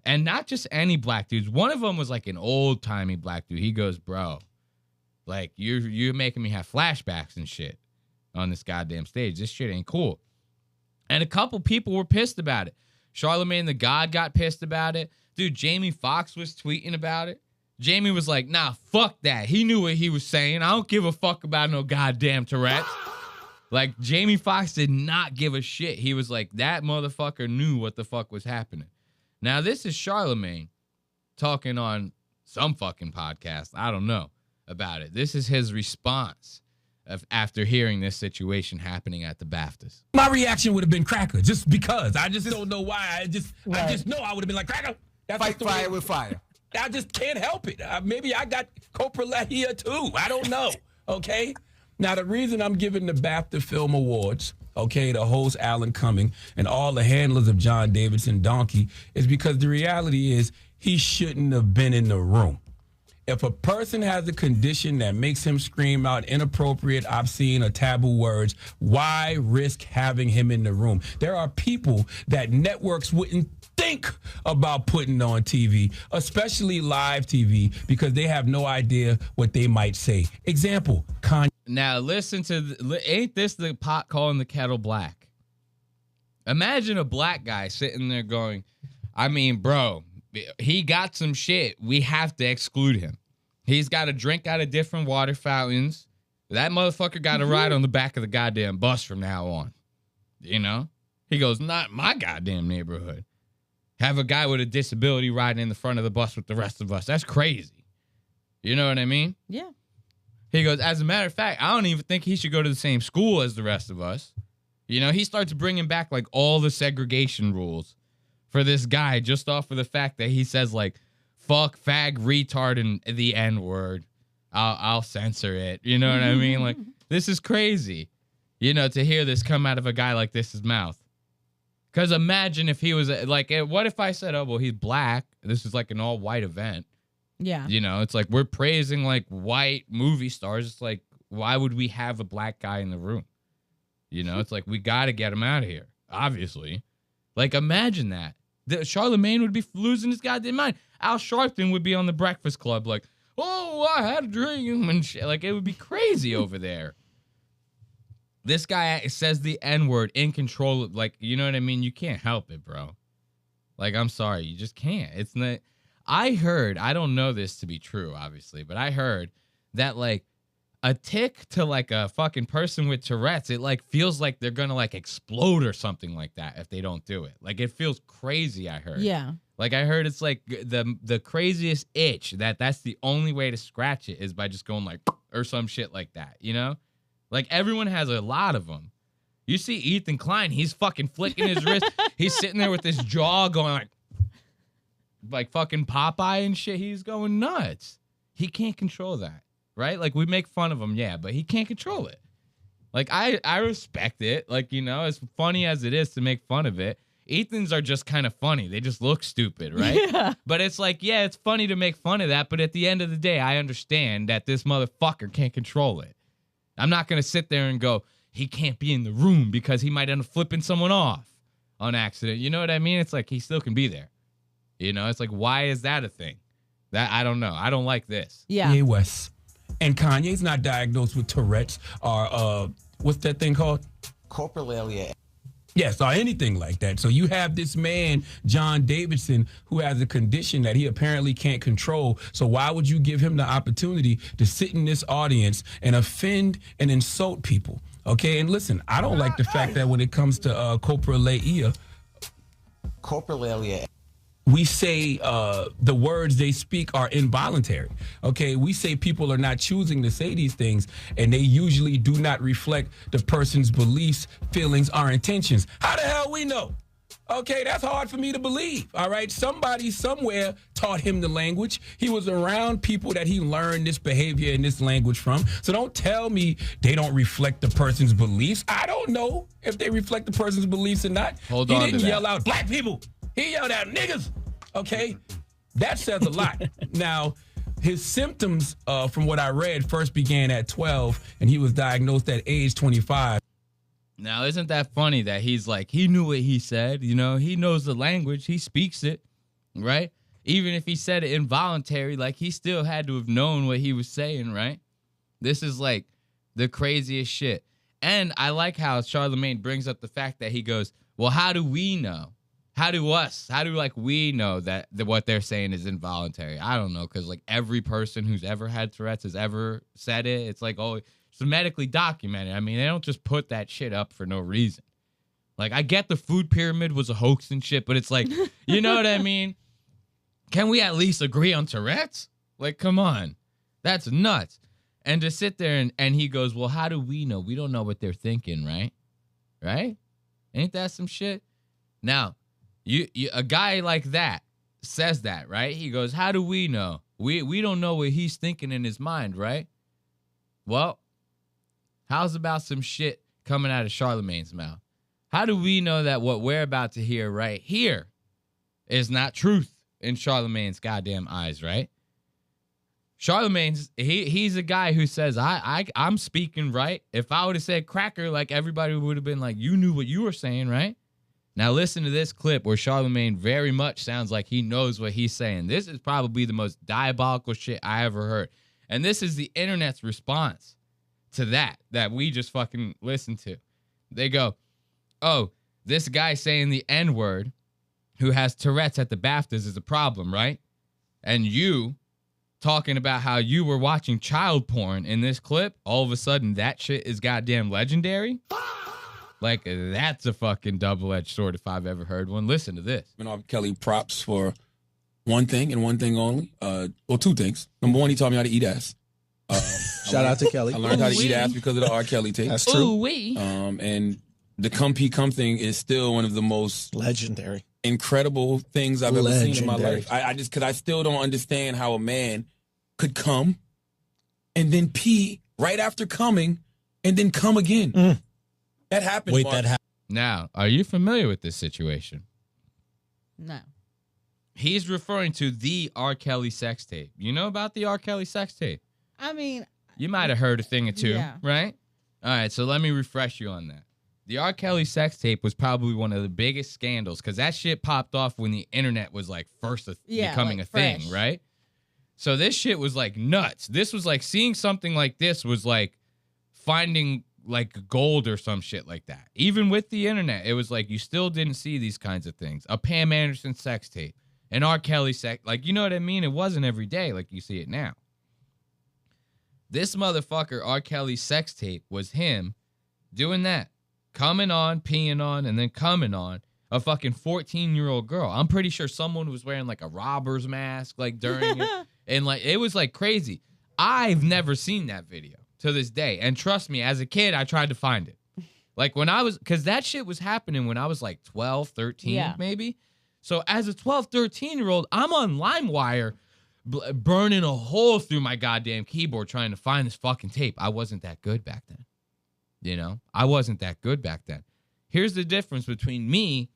And not just any black dudes. One of them was like an old-timey black dude. He goes, bro, like, you're making me have flashbacks and shit on this goddamn stage. This shit ain't cool. And a couple people were pissed about it. Charlamagne the God got pissed about it. Dude, Jamie Foxx was tweeting about it. Jamie was like, nah, fuck that. He knew what he was saying. I don't give a fuck about no goddamn Tourette's. Like, Jamie Foxx did not give a shit. He was like, that motherfucker knew what the fuck was happening. Now, this is Charlamagne talking on some fucking podcast. I don't know about it. This is his response after hearing this situation happening at the BAFTAs. My reaction would have been cracker, just because. I just don't know why. I just know I would have been like, cracker. That's fight fire with fire. I just can't help it. Maybe I got coprolalia too. I don't know. Okay? Now, the reason I'm giving the BAFTA Film Awards, okay, to host Alan Cumming and all the handlers of John Davidson Donkey is because the reality is he shouldn't have been in the room. If a person has a condition that makes him scream out inappropriate, obscene, or taboo words, why risk having him in the room? There are people that networks wouldn't think about putting on TV, especially live TV, because they have no idea what they might say. Example, Kanye. Now, listen to, ain't this the pot calling the kettle black? Imagine a black guy sitting there going, I mean, bro, he got some shit. We have to exclude him. He's got to drink out of different water fountains. That motherfucker got to ride on the back of the goddamn bus from now on. You know? He goes, not my goddamn neighborhood. Have a guy with a disability riding in the front of the bus with the rest of us. That's crazy. You know what I mean? Yeah. He goes, as a matter of fact, I don't even think he should go to the same school as the rest of us. You know, he starts bringing back, like, all the segregation rules for this guy just off of the fact that he says, like, fuck, fag, retard, and the N-word. I'll censor it. You know what I mean? Like, This is crazy, you know, to hear this come out of a guy like this's mouth. Because imagine if he was like, what if I said, oh, well, he's black. This is like an all-white event. Yeah. You know, it's like we're praising like white movie stars. It's like, why would we have a black guy in the room? You know, it's like we got to get him out of here, obviously. Like, imagine that. Charlamagne would be losing his goddamn mind. Al Sharpton would be on the Breakfast Club like, oh, I had a dream and shit. Like, it would be crazy over there. This guy says the N-word in control. Like, you know what I mean? You can't help it, bro. Like, I'm sorry. You just can't. It's not. I heard, I don't know this to be true, obviously, but I heard that, like, a tick to, like, a fucking person with Tourette's, it, like, feels like they're gonna, like, explode or something like that if they don't do it. Like, it feels crazy, I heard. Yeah. Like, I heard it's, like, the craziest itch that's the only way to scratch it is by just going, like, or some shit like that, you know? Like, everyone has a lot of them. You see Ethan Klein, he's fucking flicking his wrist. He's sitting there with his jaw going, like fucking Popeye and shit. He's going nuts. He can't control that, right? Like, we make fun of him, yeah, but he can't control it. Like, I respect it. Like, you know, as funny as it is to make fun of it, Ethan's are just kind of funny. They just look stupid, right? Yeah. But it's like, yeah, it's funny to make fun of that, but at the end of the day, I understand that this motherfucker can't control it. I'm not going to sit there and go, he can't be in the room because he might end up flipping someone off on accident. You know what I mean? It's like he still can be there. You know, it's like, why is that a thing? That I don't know. I don't like this. Yeah. Kanye West. And Kanye's not diagnosed with Tourette's or what's that thing called? Coprolalia. Yes, or anything like that. So you have this man, John Davidson, who has a condition that he apparently can't control. So why would you give him the opportunity to sit in this audience and offend and insult people? Okay, and listen, I don't like the fact that when it comes to coprolalia, we say the words they speak are involuntary. Okay, we say people are not choosing to say these things, and they usually do not reflect the person's beliefs, feelings, or intentions. How the hell we know? Okay, that's hard for me to believe. All right, somebody somewhere taught him the language. He was around people that he learned this behavior and this language from. So don't tell me they don't reflect the person's beliefs. I don't know if they reflect the person's beliefs or not. Hold on to that. He didn't yell out black people. He yelled out niggas. Okay, that says a lot. Now, his symptoms, from what I read, first began at 12, and he was diagnosed at age 25. Now, isn't that funny that he's like, he knew what he said, you know, he knows the language, he speaks it, right? Even if he said it involuntary, like, he still had to have known what he was saying, right? This is like the craziest shit. And I like how Charlamagne brings up the fact that he goes, well, how do we know? How do we know that what they're saying is involuntary? I don't know, because like every person who's ever had Tourette's has ever said it. It's like, oh, it's medically documented. I mean, they don't just put that shit up for no reason. Like, I get the food pyramid was a hoax and shit, but it's like, you know what I mean? Can we at least agree on Tourette's? Like, come on. That's nuts. And to sit there and he goes, well, how do we know? We don't know what they're thinking, right? Right? Ain't that some shit? Now, you a guy like that says that, right? He goes, how do we know? We don't know what he's thinking in his mind, right? Well, how's about some shit coming out of Charlamagne's mouth? How do we know that what we're about to hear right here is not truth in Charlamagne's goddamn eyes, right? Charlamagne's, he's a guy who says, I'm speaking right. If I would have said cracker, like, everybody would have been like, you knew what you were saying, right? Now listen to this clip where Charlamagne very much sounds like he knows what he's saying. This is probably the most diabolical shit I ever heard. And this is the internet's response to that we just fucking listened to. They go, oh, this guy saying the N-word who has Tourette's at the BAFTAs is a problem, right? And you talking about how you were watching child porn in this clip, all of a sudden that shit is goddamn legendary? Like, that's a fucking double-edged sword if I've ever heard one. Listen to this. R. Kelly props for one thing and one thing only. Well, two things. Number one, he taught me how to eat ass. Shout out to Kelly. I learned how to eat ass because of the R. Kelly tape. That's true. Ooh-wee. And the come pee come thing is still one of the most legendary, incredible things I've ever seen in my life. I just, because I still don't understand how a man could come and then pee right after coming and then come again. That happened. Wait, that happened. Now, are you familiar with this situation? No. He's referring to the R. Kelly sex tape. You know about the R. Kelly sex tape? I mean, you might have heard a thing or two, yeah. right? All right, so let me refresh you on that. The R. Kelly sex tape was probably one of the biggest scandals because that shit popped off when the internet was like first becoming a thing, right? So this shit was like nuts. This was like seeing something like this was like finding like gold or some shit like that. Even with the internet, it was like you still didn't see these kinds of things. A Pam Anderson sex tape, an R. Kelly sex, like, you know what I mean? It wasn't every day like you see it now. This motherfucker, R. Kelly sex tape, was him doing that. Coming on, peeing on, and then coming on a fucking 14-year-old girl. I'm pretty sure someone was wearing like a robber's mask like during it. And like it was like crazy. I've never seen that video to this day. And trust me, as a kid, I tried to find it. Like when I was, because that shit was happening when I was like 12, 13 maybe. So as a 12, 13-year-old, I'm on LimeWire burning a hole through my goddamn keyboard trying to find this fucking tape. I wasn't that good back then. You know, I wasn't that good back then. Here's the difference between me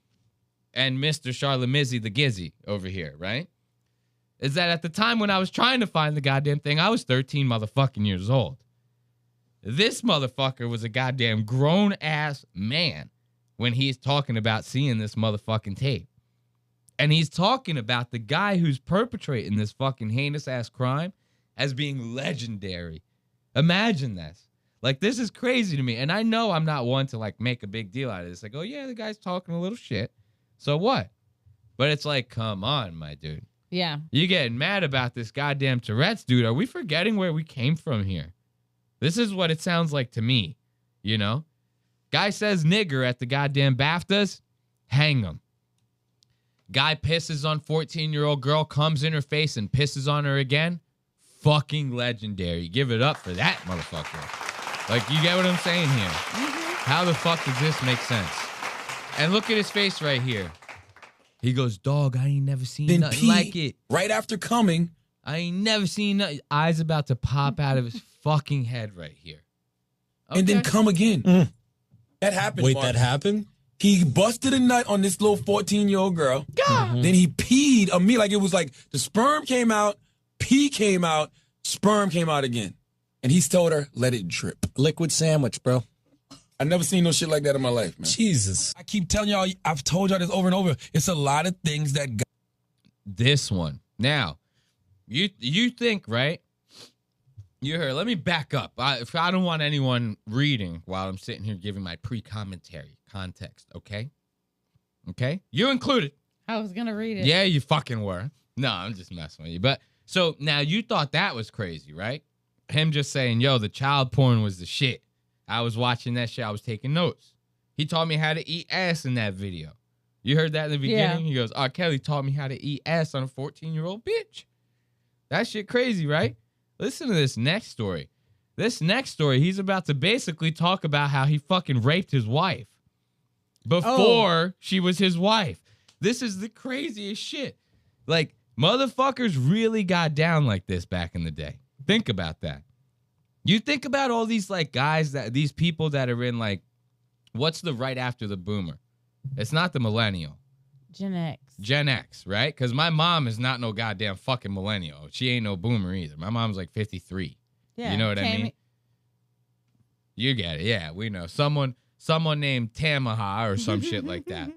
and Mr. Charlamagne the Gizzy over here, right? Is that at the time when I was trying to find the goddamn thing, I was 13 motherfucking years old. This motherfucker was a goddamn grown-ass man when he's talking about seeing this motherfucking tape. And he's talking about the guy who's perpetrating this fucking heinous-ass crime as being legendary. Imagine this. Like, this is crazy to me. And I know I'm not one to, like, make a big deal out of this. Like, oh, yeah, the guy's talking a little shit. So what? But it's like, come on, my dude. Yeah. You getting mad about this goddamn Tourette's, dude. Are we forgetting where we came from here? This is what it sounds like to me, you know? Guy says nigger at the goddamn BAFTAs, hang him. Guy pisses on 14-year-old girl, comes in her face and pisses on her again. Fucking legendary. Give it up for that motherfucker. Like, you get what I'm saying here? How the fuck does this make sense? And look at his face right here. He goes, dog, I ain't never seen nothing like it. Right after coming. I ain't never seen nothing. Eyes about to pop out of his fucking head right here. Okay. And then come again. That happened. Wait, that happened? He busted a nut on this little 14-year-old girl. Then he peed on me like it was like the sperm came out, pee came out, sperm came out again. And he's told her, let it drip. Liquid sandwich, bro. I never seen no shit like that in my life, man. Jesus. I keep telling y'all, I've told y'all this over and over. It's a lot of things that this one. Now, you think, right? You heard, let me back up. I don't want anyone reading while I'm sitting here giving my pre-commentary context, okay? Okay? You included. I was going to read it. Yeah, you fucking were. No, I'm just messing with you. But, so, now you thought that was crazy, right? Him just saying, yo, the child porn was the shit. I was watching that shit. I was taking notes. He taught me how to eat ass in that video. You heard that in the beginning? Yeah. He goes, R. Kelly taught me how to eat ass on a 14-year-old bitch. That shit crazy, right? Listen to this next story. This next story, he's about to basically talk about how he fucking raped his wife before she was his wife. This is the craziest shit. Like, motherfuckers really got down like this back in the day. Think about that. You think about all these like guys these people that are in like, what's the right after the boomer? It's not the millennial. Gen X. Gen X, right? Because my mom is not no goddamn fucking millennial. She ain't no boomer either. My mom's like 53. Yeah, you know what I mean? You get it. Yeah, we know. Someone named Tamaha or some shit like that.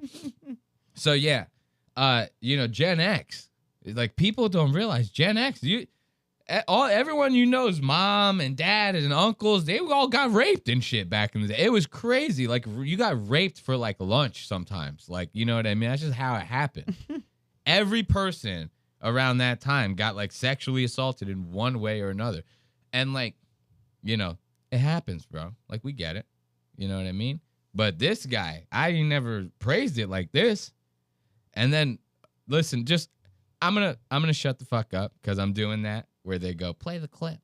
So yeah, you know, Gen X. Like, people don't realize Gen X, everyone you know's mom and dad and uncles, they all got raped and shit back in the day. It was crazy. Like, you got raped for like lunch sometimes. Like, you know what I mean? That's just how it happened. Every person around that time got like sexually assaulted in one way or another. And like, you know, it happens, bro. Like, we get it. You know what I mean? But this guy, I never praised it like this. And then, listen, I'm gonna shut the fuck up because I'm doing that where they go, play the clip.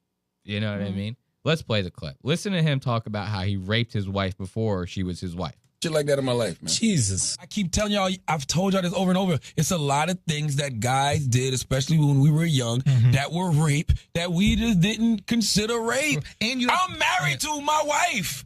You know what I mean? Let's play the clip. Listen to him talk about how he raped his wife before she was his wife. shit like that in my life, man. Jesus. I keep telling y'all, I've told y'all this over and over. It's a lot of things that guys did, especially when we were young, that were rape, that we just didn't consider rape. And I'm married to my wife.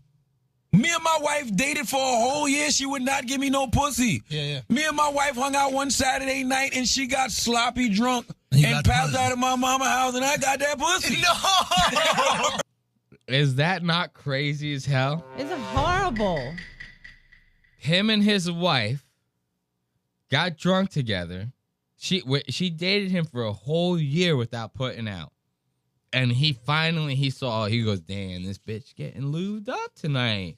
Me and my wife dated for a whole year. She would not give me no pussy. Me and my wife hung out one Saturday night, and she got sloppy drunk and passed out at my mama's house, and I got that pussy. No! Is that not crazy as hell? It's horrible. Him and his wife got drunk together. She dated him for a whole year without putting out. And he goes, damn, this bitch getting lubed up tonight.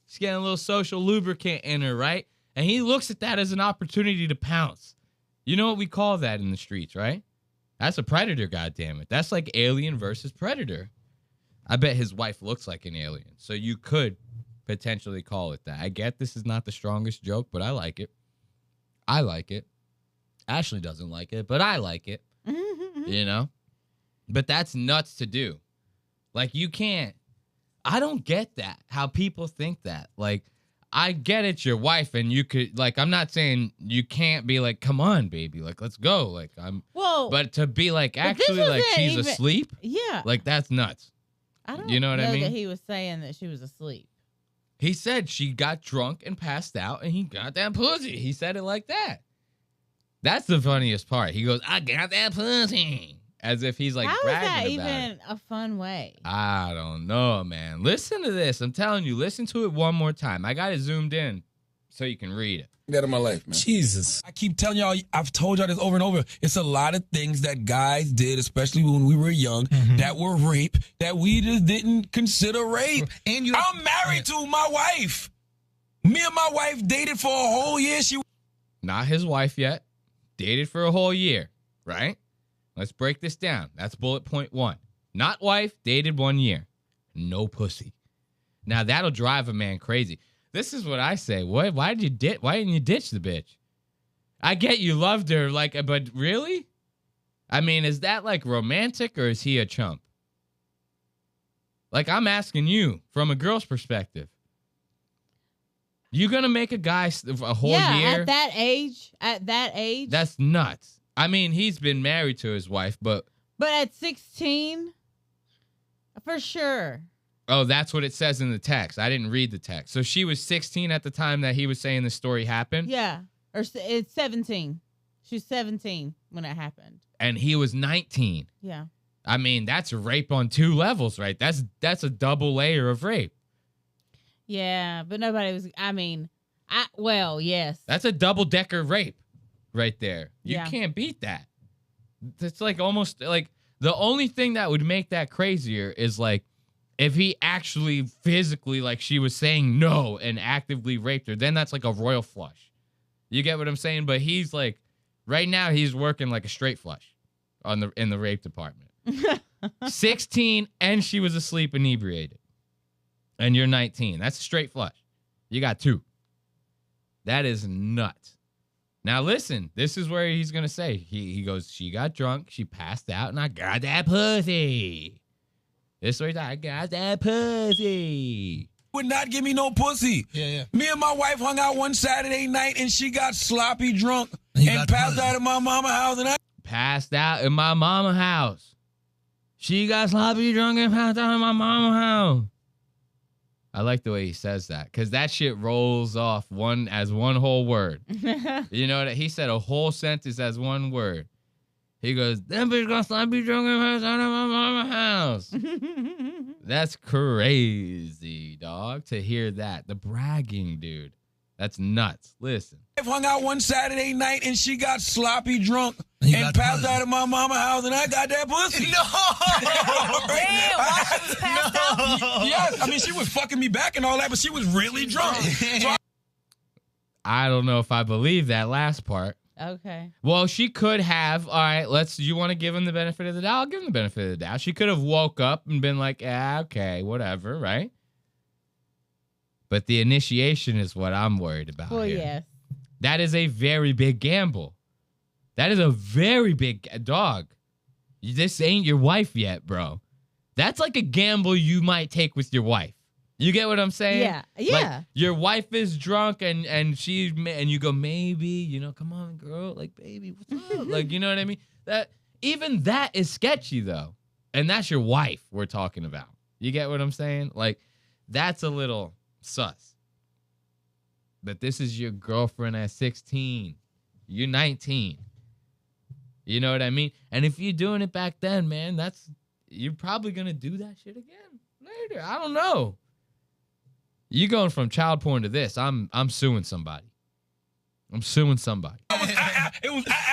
She's getting a little social lubricant in her, right? And he looks at that as an opportunity to pounce. You know what we call that in the streets, right? That's a predator, goddammit. That's like Alien versus Predator. I bet his wife looks like an alien. So you could potentially call it that. I get this is not the strongest joke, but I like it. I like it. Ashley doesn't like it, but I like it. You know? But that's nuts to do. Like, you can't. I don't get that, how people think that. Like, I get it's your wife, and you could, like, I'm not saying you can't be like, come on, baby, like, let's go. Like, but to be like, actually, like, she's asleep? Yeah. Like, that's nuts. I don't know what I mean? that he was saying that she was asleep. He said she got drunk and passed out, and he got that pussy. He said it like that. That's the funniest part. He goes, I got that pussy. As if he's like How bragging about it. How is that even a fun way? I don't know, man. Listen to this. I'm telling you, listen to it one more time. I got it zoomed in so you can read it. That in my life, man. Jesus. I keep telling y'all, I've told y'all this over and over. It's a lot of things that guys did, especially when we were young, that were rape, that we just didn't consider rape. And I'm married to my wife. Me and my wife dated for a whole year. Not his wife yet. Dated for a whole year, right? Let's break this down. That's bullet point 1. Not wife, dated 1 year. No pussy. Now, that'll drive a man crazy. This is what I say. Why didn't you ditch the bitch? I get you loved her, like, but really? I mean, is that like romantic, or is he a chump? Like, I'm asking you from a girl's perspective. You gonna make a guy a whole year? At that age? That's nuts. I mean, he's been married to his wife, but at 16, for sure. Oh, that's what it says in the text. I didn't read the text. So she was 16 at the time that he was saying the story happened? Yeah. Or it's 17. She's 17 when it happened. And he was 19. Yeah. I mean, that's rape on 2 levels, right? That's a double layer of rape. Yeah, but nobody was, yes. That's a double-decker rape right there. You can't beat that. It's like almost like the only thing that would make that crazier is like if he actually physically, like she was saying, no, and actively raped her, then that's like a royal flush. You get what I'm saying? But he's like, right now he's working like a straight flush in the rape department. 16 and she was asleep inebriated. And you're 19. That's a straight flush. You got 2. That is nuts. Now listen, this is where he's going to say, he goes, she got drunk, she passed out, and I got that pussy. This way, I got that pussy. Would not give me no pussy. Me and my wife hung out one Saturday night, and she got sloppy drunk and passed out at my mama's house. And passed out in my mama's house. She got sloppy drunk and passed out in my mama's house. I like the way he says that, because that shit rolls off as one whole word. You know that he said a whole sentence as one word. He goes, that bitch got sloppy drunk and passed out of my mama's house. That's crazy, dog, to hear that. The bragging, dude. That's nuts. Listen. I hung out one Saturday night, and she got sloppy drunk and passed out at my mama's house, and I got that pussy. No! Damn, while she was passed out? Yes, I mean, she was fucking me back and all that, but she was really drunk. So I don't know if I believe that last part. Okay. Well, she could have. All right, you want to give him the benefit of the doubt? I'll give him the benefit of the doubt. She could have woke up and been like, okay, whatever, right? But the initiation is what I'm worried about. Well, here. yes. That is a very big gamble. That is a very big dog. This ain't your wife yet, bro. That's like a gamble you might take with your wife. You get what I'm saying? Yeah. Like, your wife is drunk and you go, maybe, you know, come on, girl, like, baby, what's up? Like, you know what I mean? Even that is sketchy, though. And that's your wife we're talking about. You get what I'm saying? Like, that's a little sus. But this is your girlfriend at 16. You're 19. You know what I mean? And if you're doing it back then, man, you're probably going to do that shit again later. I don't know. You going from child porn to this. I'm suing somebody. I'm suing somebody. I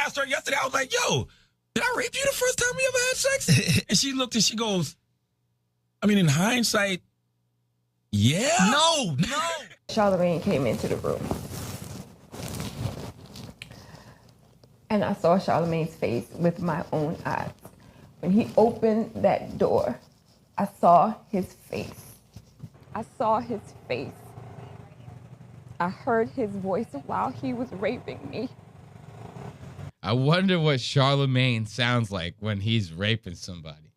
asked her yesterday, I was like, yo, did I rape you the first time we ever had sex? And she looked and she goes, I mean, in hindsight, yeah. No. Charlamagne came into the room. And I saw Charlamagne's face with my own eyes. When he opened that door, I saw his face. I saw his face. I heard his voice while he was raping me. I wonder what Charlamagne sounds like when he's raping somebody.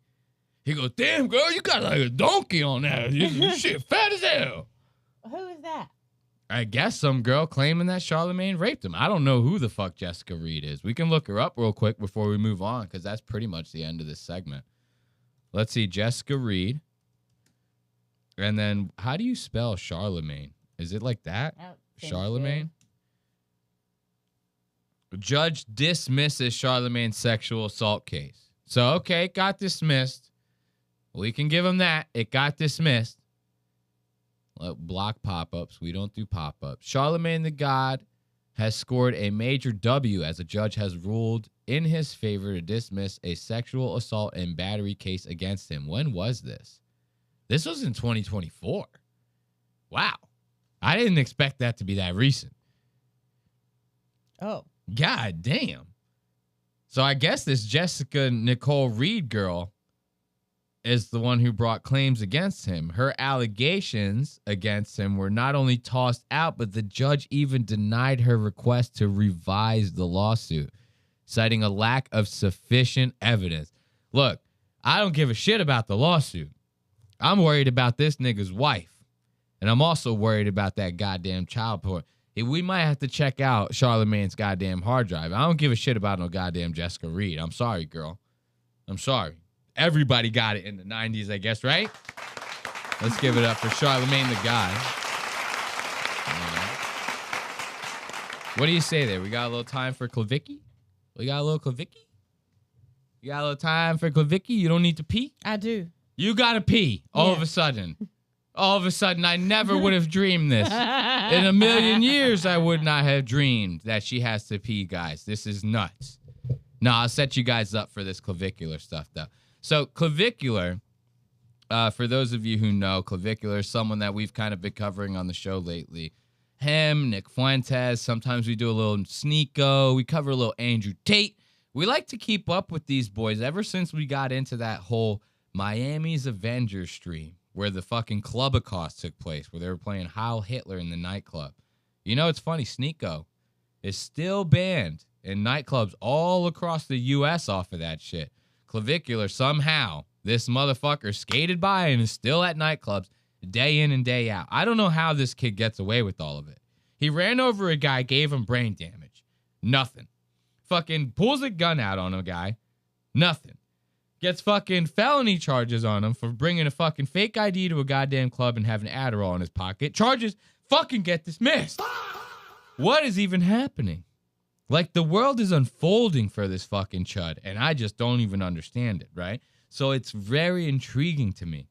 He goes, damn, girl, you got like a donkey on that. You shit fat as hell. Who is that? I guess some girl claiming that Charlamagne raped him. I don't know who the fuck Jessica Reed is. We can look her up real quick before we move on, because that's pretty much the end of this segment. Let's see, Jessica Reed. And then, how do you spell Charlamagne? Is it like that? Charlamagne? Judge dismisses Charlamagne's sexual assault case. So, okay, it got dismissed. We can give him that. It got dismissed. Block pop-ups. We don't do pop-ups. Charlamagne the God has scored a major W as a judge has ruled in his favor to dismiss a sexual assault and battery case against him. When was this? This was in 2024. Wow. I didn't expect that to be that recent. Oh. God damn. So I guess this Jessica Nicole Reed girl is the one who brought claims against him. Her allegations against him were not only tossed out, but the judge even denied her request to revise the lawsuit, citing a lack of sufficient evidence. Look, I don't give a shit about the lawsuit. I'm worried about this nigga's wife. And I'm also worried about that goddamn child porn. We might have to check out Charlamagne's goddamn hard drive. I don't give a shit about no goddamn Jessica Reed. I'm sorry, girl. I'm sorry. Everybody got it in the 90s, I guess, right? Let's give it up for Charlamagne the God. What do you say there? We got a little time for Clavicular? We got a little Clavicular? You got a little time for Clavicular? You don't need to pee? I do. You got to pee all of a sudden. All of a sudden, I never would have dreamed this. In a million years, I would not have dreamed that she has to pee, guys. This is nuts. No, I'll set you guys up for this clavicular stuff, though. So, clavicular, for those of you who know, clavicular is someone that we've kind of been covering on the show lately. Him, Nick Fuentes, sometimes we do a little Sneeko. We cover a little Andrew Tate. We like to keep up with these boys ever since we got into that whole Miami's Avengers stream, where the fucking Clubacross took place, where they were playing Heil Hitler in the nightclub. You know, it's funny, Sneeko is still banned in nightclubs all across the U.S. off of that shit. Clavicular, somehow, this motherfucker skated by and is still at nightclubs day in and day out. I don't know how this kid gets away with all of it. He ran over a guy, gave him brain damage. Nothing. Fucking pulls a gun out on a guy. Nothing. Gets fucking felony charges on him for bringing a fucking fake ID to a goddamn club and having Adderall in his pocket. Charges fucking get dismissed. What is even happening? Like, the world is unfolding for this fucking chud, and I just don't even understand it, right? So it's very intriguing to me.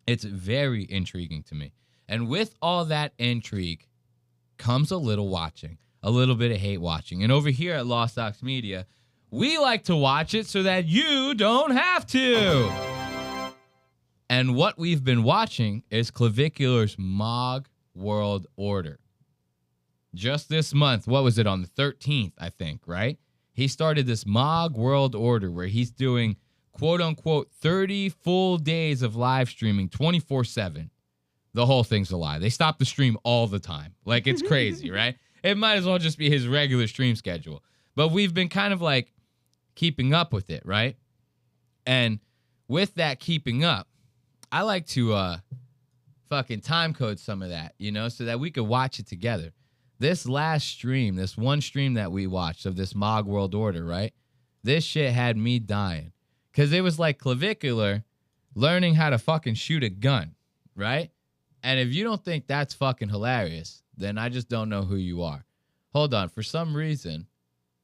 It's very intriguing to me. And with all that intrigue comes a little watching, a little bit of hate watching. And over here at Lost Ox Media, we like to watch it so that you don't have to. And what we've been watching is Clavicular's Mog World Order. Just this month, what was it, on the 13th, I think, right? He started this Mog World Order where he's doing, quote-unquote, 30 full days of live streaming 24/7. The whole thing's a lie. They stop the stream all the time. Like, it's crazy, right? It might as well just be his regular stream schedule. But we've been kind of like keeping up with it, right? And with that keeping up, I like to fucking time code some of that, you know, so that we could watch it together. This last stream, this one stream that we watched of this Mog World Order, right? This shit had me dying. Because it was like Clavicular learning how to fucking shoot a gun, right? And if you don't think that's fucking hilarious, then I just don't know who you are. Hold on. For some reason,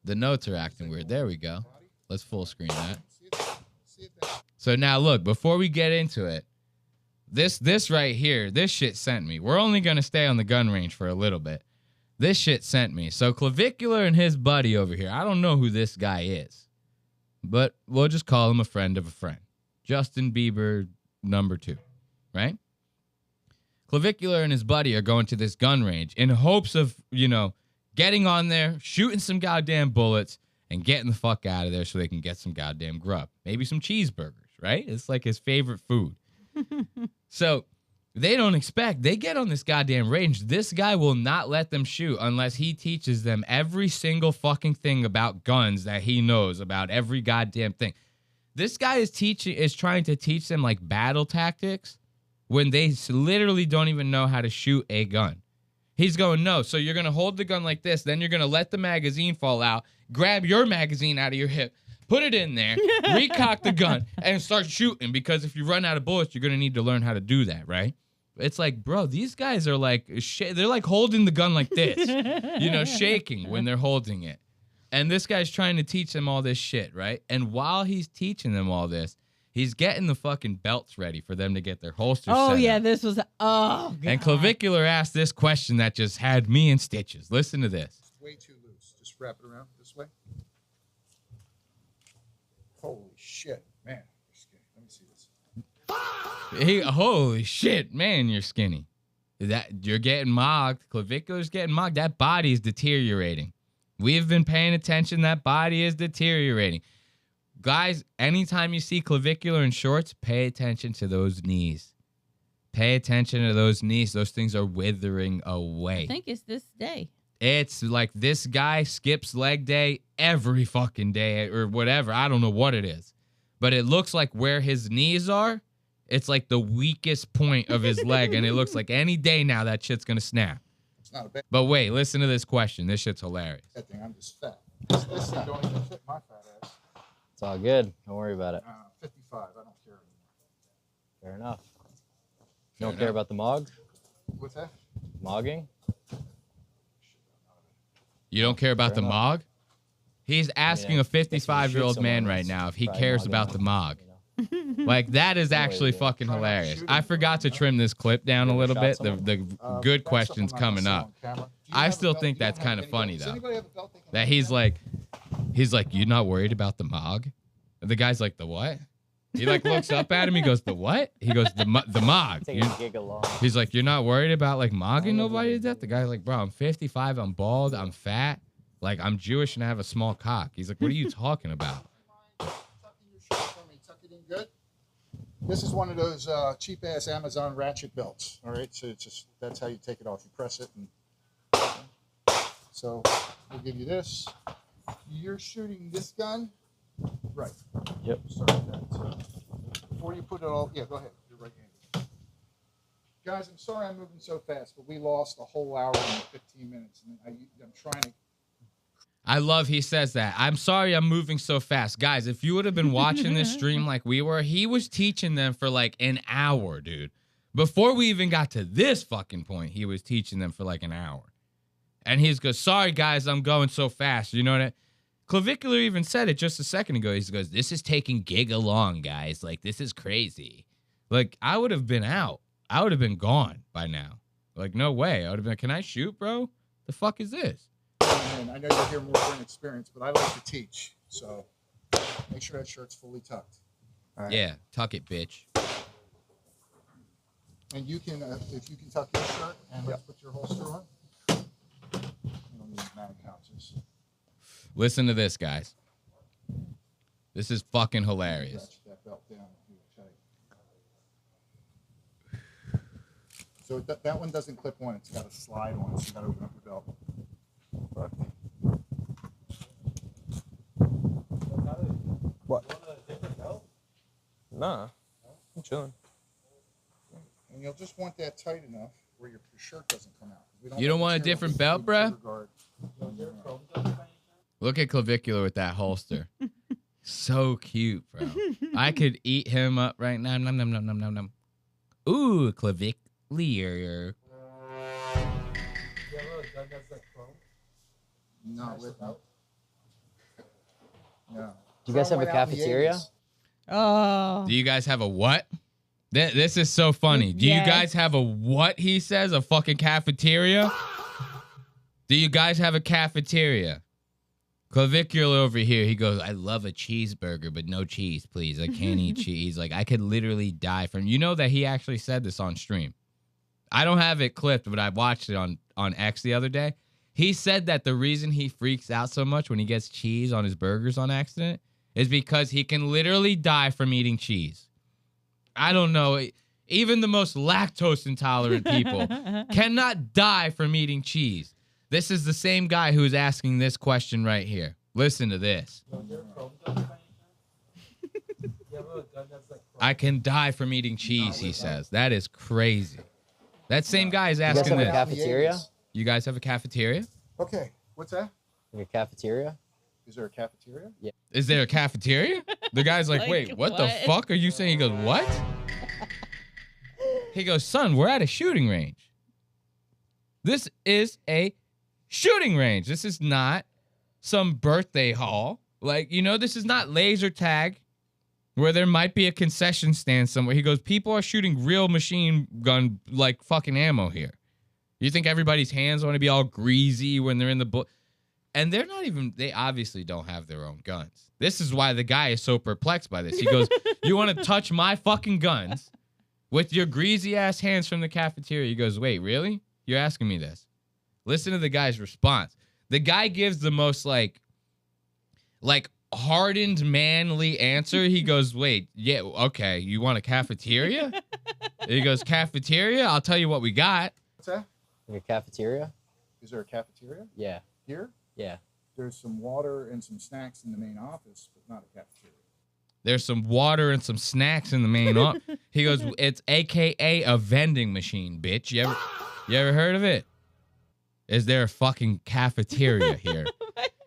the notes are acting weird. There we go. Let's full screen that. So now, look, before we get into it, this right here, this shit sent me. We're only going to stay on the gun range for a little bit. This shit sent me. So Clavicular and his buddy over here, I don't know who this guy is, but we'll just call him a friend of a friend. Justin Bieber number 2, right? Clavicular and his buddy are going to this gun range in hopes of, you know, getting on there, shooting some goddamn bullets, and getting the fuck out of there so they can get some goddamn grub. Maybe some cheeseburgers, right? It's like his favorite food. So they don't expect. They get on this goddamn range. This guy will not let them shoot unless he teaches them every single fucking thing about guns that he knows about every goddamn thing. This guy is trying to teach them like battle tactics when they literally don't even know how to shoot a gun. He's going, no, so you're going to hold the gun like this, then you're going to let the magazine fall out, grab your magazine out of your hip, put it in there, recock the gun, and start shooting, because if you run out of bullets, you're going to need to learn how to do that, right? It's like, bro, these guys are like, they're like holding the gun like this, you know, shaking when they're holding it. And this guy's trying to teach them all this shit, right? And while he's teaching them all this, he's getting the fucking belts ready for them to get their holsters set yeah, up. this was, God. And Clavicular asked this question that just had me in stitches. Listen to this. It's way too loose. Just wrap it around this way. Holy shit, man, you're skinny. Let me see this. Holy shit, man, you're skinny. You're getting mogged. Clavicular's getting mogged. That body is deteriorating. We've been paying attention. That body is deteriorating. Guys, anytime you see Clavicular in shorts, pay attention to those knees. Pay attention to those knees. Those things are withering away. I think it's this day. It's like this guy skips leg day every fucking day or whatever. I don't know what it is. But it looks like where his knees are, it's like the weakest point of his leg. And it looks like any day now that shit's going to snap. It's not a bad. But wait, listen to this question. This shit's hilarious. That thing, I'm just fat. This thing don't even fit my fat ass. It's all good. Don't worry about it. 55. I don't care anymore. Fair enough. You don't care about the mog? What's that? Mogging? You don't care about the mog? He's asking a 55-year-old man right now if he cares about the mog. Like, that is actually fucking hilarious. I forgot to trim this clip down a little bit. The good questions coming up. I still think that's kind of funny, though. That he's like, you're not worried about the mog? And the guy's like, the what? He like looks up at him. He goes, the what? He goes, the mog. He's like, you're not worried about like mogging nobody to death? The guy's like, bro, I'm 55. I'm bald. I'm fat. Like, I'm Jewish and I have a small cock. He's like, what are you talking about? Good. This is one of those cheap ass Amazon ratchet belts. All right, so it's just that's how you take it off. You press it, and so we'll give you this. You're shooting this gun, right? Yep. Sorry, that. Before you put it all, yeah, go ahead. You're right-handed. Guys, I'm sorry I'm moving so fast, but we lost a whole hour and 15 minutes, and I'm trying to. I love he says that. I'm sorry I'm moving so fast. Guys, if you would have been watching this stream like we were, he was teaching them for like an hour, dude. Before we even got to this fucking point, he was teaching them for like an hour. And he's goes, sorry, guys, I'm going so fast. You know what? Clavicular even said it just a second ago. He goes, this is taking giga long, guys. Like, this is crazy. Like, I would have been out. I would have been gone by now. Like, no way. I would have been like, can I shoot, bro? The fuck is this? And I know you're here more for an experience, but I like to teach. So make sure that shirt's fully tucked. All right. Yeah, tuck it, bitch. And you can, if you can tuck your shirt and let's put your holster on. You don't need mag pouches. Listen to this, guys. This is fucking hilarious. That belt down. So that one doesn't clip on. It's got a slide on it, so you got to open up your belt. What? Nah, I'm chilling. And you'll just want that tight enough where your shirt doesn't come out. You don't want a different belt, bruh? Look at Clavicular with that holster. So cute, bro. I could eat him up right now. Nom, nom, nom, nom, nom, nom. Ooh, Clavicular. Not with me. No. Do you guys have a cafeteria? Oh. Do you guys have a what? This is so funny. Do you guys have a what, he says? A fucking cafeteria? Do you guys have a cafeteria? Clavicular over here, he goes, I love a cheeseburger, but no cheese, please. I can't eat cheese. Like, I could literally die from... You know that he actually said this on stream. I don't have it clipped, but I watched it on X the other day. He said that the reason he freaks out so much when he gets cheese on his burgers on accident is because he can literally die from eating cheese. I don't know. Even the most lactose intolerant people cannot die from eating cheese. This is the same guy who's asking this question right here. Listen to this. I can die from eating cheese, he says. That is crazy. That same guy is asking you guys this. have a cafeteria? You guys have a cafeteria? Okay, what's that? Like a cafeteria? Is there a cafeteria? Yeah. Is there a cafeteria? The guy's like, wait, what the fuck are you saying? He goes, what? He goes, son, we're at a shooting range. This is a shooting range. This is not some birthday hall. Like, you know, this is not laser tag where there might be a concession stand somewhere. He goes, people are shooting real machine gun, like, fucking ammo here. You think everybody's hands want to be all greasy when they're in the book? And they're not even, they obviously don't have their own guns. This is why the guy is so perplexed by this. He goes, you want to touch my fucking guns with your greasy ass hands from the cafeteria? He goes, wait, really? You're asking me this? Listen to the guy's response. The guy gives the most like hardened manly answer. He goes, wait, yeah, okay, you want a cafeteria? He goes, cafeteria? I'll tell you what we got. What's that? Like a cafeteria? Is there a cafeteria? Yeah. Here? Yeah. There's some water and some snacks in the main office, but not a cafeteria. There's some water and some snacks in the main office. He goes, it's AKA a vending machine, bitch. You ever heard of it? Is there a fucking cafeteria here?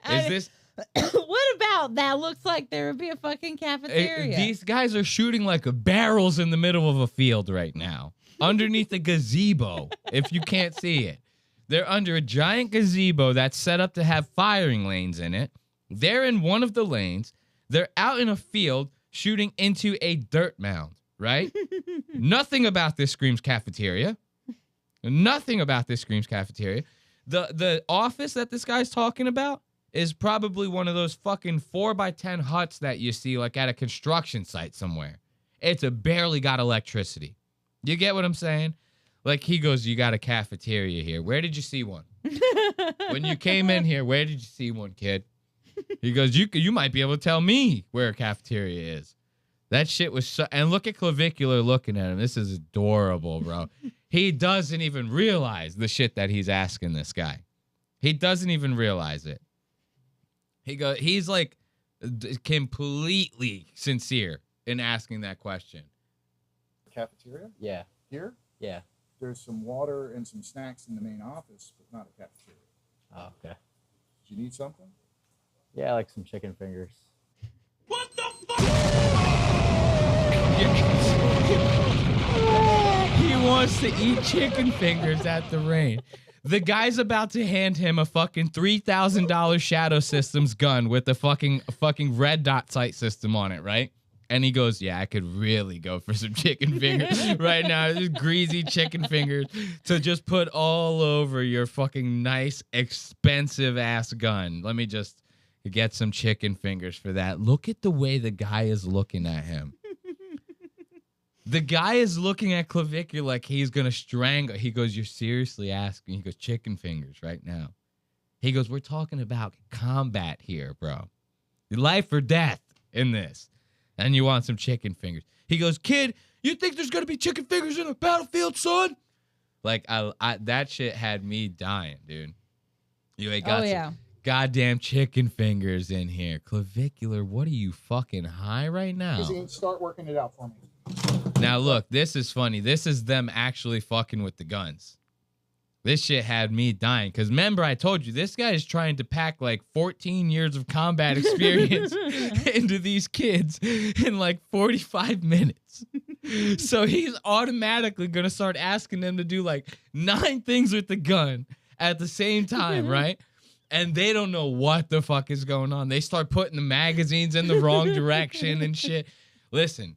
Is this... What about that? Looks like there would be a fucking cafeteria. These guys are shooting like barrels in the middle of a field right now. Underneath a gazebo, if you can't see it. They're under a giant gazebo that's set up to have firing lanes in it. They're in one of the lanes. They're out in a field shooting into a dirt mound, right? Nothing about this screams cafeteria. Nothing about this screams cafeteria. The office that this guy's talking about is probably one of those fucking 4x10 huts that you see like at a construction site somewhere. It's barely got electricity. You get what I'm saying? Like, he goes, you got a cafeteria here. Where did you see one? When you came in here, where did you see one, kid? He goes, you might be able to tell me where a cafeteria is. That shit was so... And look at Clavicular looking at him. This is adorable, bro. He doesn't even realize the shit that he's asking this guy. He doesn't even realize it. He's like completely sincere in asking that question. Cafeteria? Yeah. Here? Yeah. There's some water and some snacks in the main office, but not a cafeteria. Oh, okay. Do you need something? Yeah, I like some chicken fingers. What the fuck? He wants to eat chicken fingers at the range. The guy's about to hand him a fucking $3,000 Shadow Systems gun with the fucking red dot sight system on it, right? And he goes, yeah, I could really go for some chicken fingers right now. Just greasy chicken fingers to just put all over your fucking nice, expensive-ass gun. Let me just get some chicken fingers for that. Look at the way the guy is looking at him. The guy is looking at Clavicular like he's going to strangle. He goes, you're seriously asking? He goes, chicken fingers right now. He goes, we're talking about combat here, bro. Life or death in this. And you want some chicken fingers. He goes, kid, you think there's going to be chicken fingers in the battlefield, son? Like, that shit had me dying, dude. You ain't got some goddamn chicken fingers in here. Clavicular, what are you fucking high right now? Start working it out for me. Now, look, this is funny. This is them actually fucking with the guns. This shit had me dying. Because remember, I told you, this guy is trying to pack like 14 years of combat experience into these kids in like 45 minutes. So he's automatically going to start asking them to do like 9 things with the gun at the same time, right? And they don't know what the fuck is going on. They start putting the magazines in the wrong direction and shit. Listen,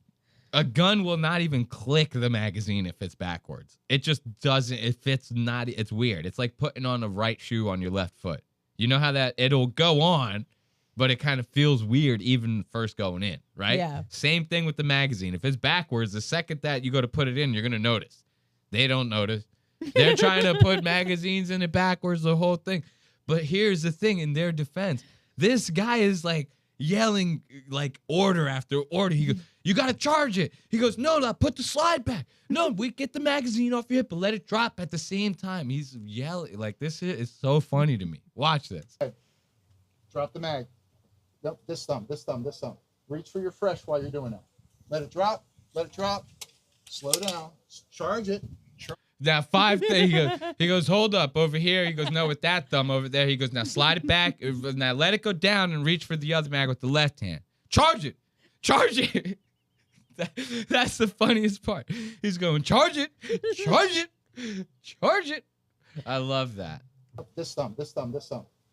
a gun will not even click the magazine if it's backwards. It just doesn't. It's weird. It's like putting on a right shoe on your left foot. You know how that it'll go on, but it kind of feels weird even first going in, right? Yeah. Same thing with the magazine. If it's backwards, the second that you go to put it in, you're going to notice. They don't notice. They're trying to put magazines in it backwards, the whole thing. But here's the thing, in their defense, this guy is like yelling like order after order. He goes, "You got to charge it." He goes, "No, put the slide back. No, we get the magazine off your hip, but let it drop at the same time." He's yelling. Like, this shit is so funny to me. Watch this. Drop the mag. Yep, this thumb. Reach for your fresh while you're doing that. Let it drop. Slow down. Charge it. Now 5 things. He goes, "Hold up over here." He goes, "No, with that thumb over there." He goes, "Now slide it back. Now let it go down and reach for the other mag with the left hand. Charge it. That's the funniest part. He's going, "Charge it. I love that. This thumb.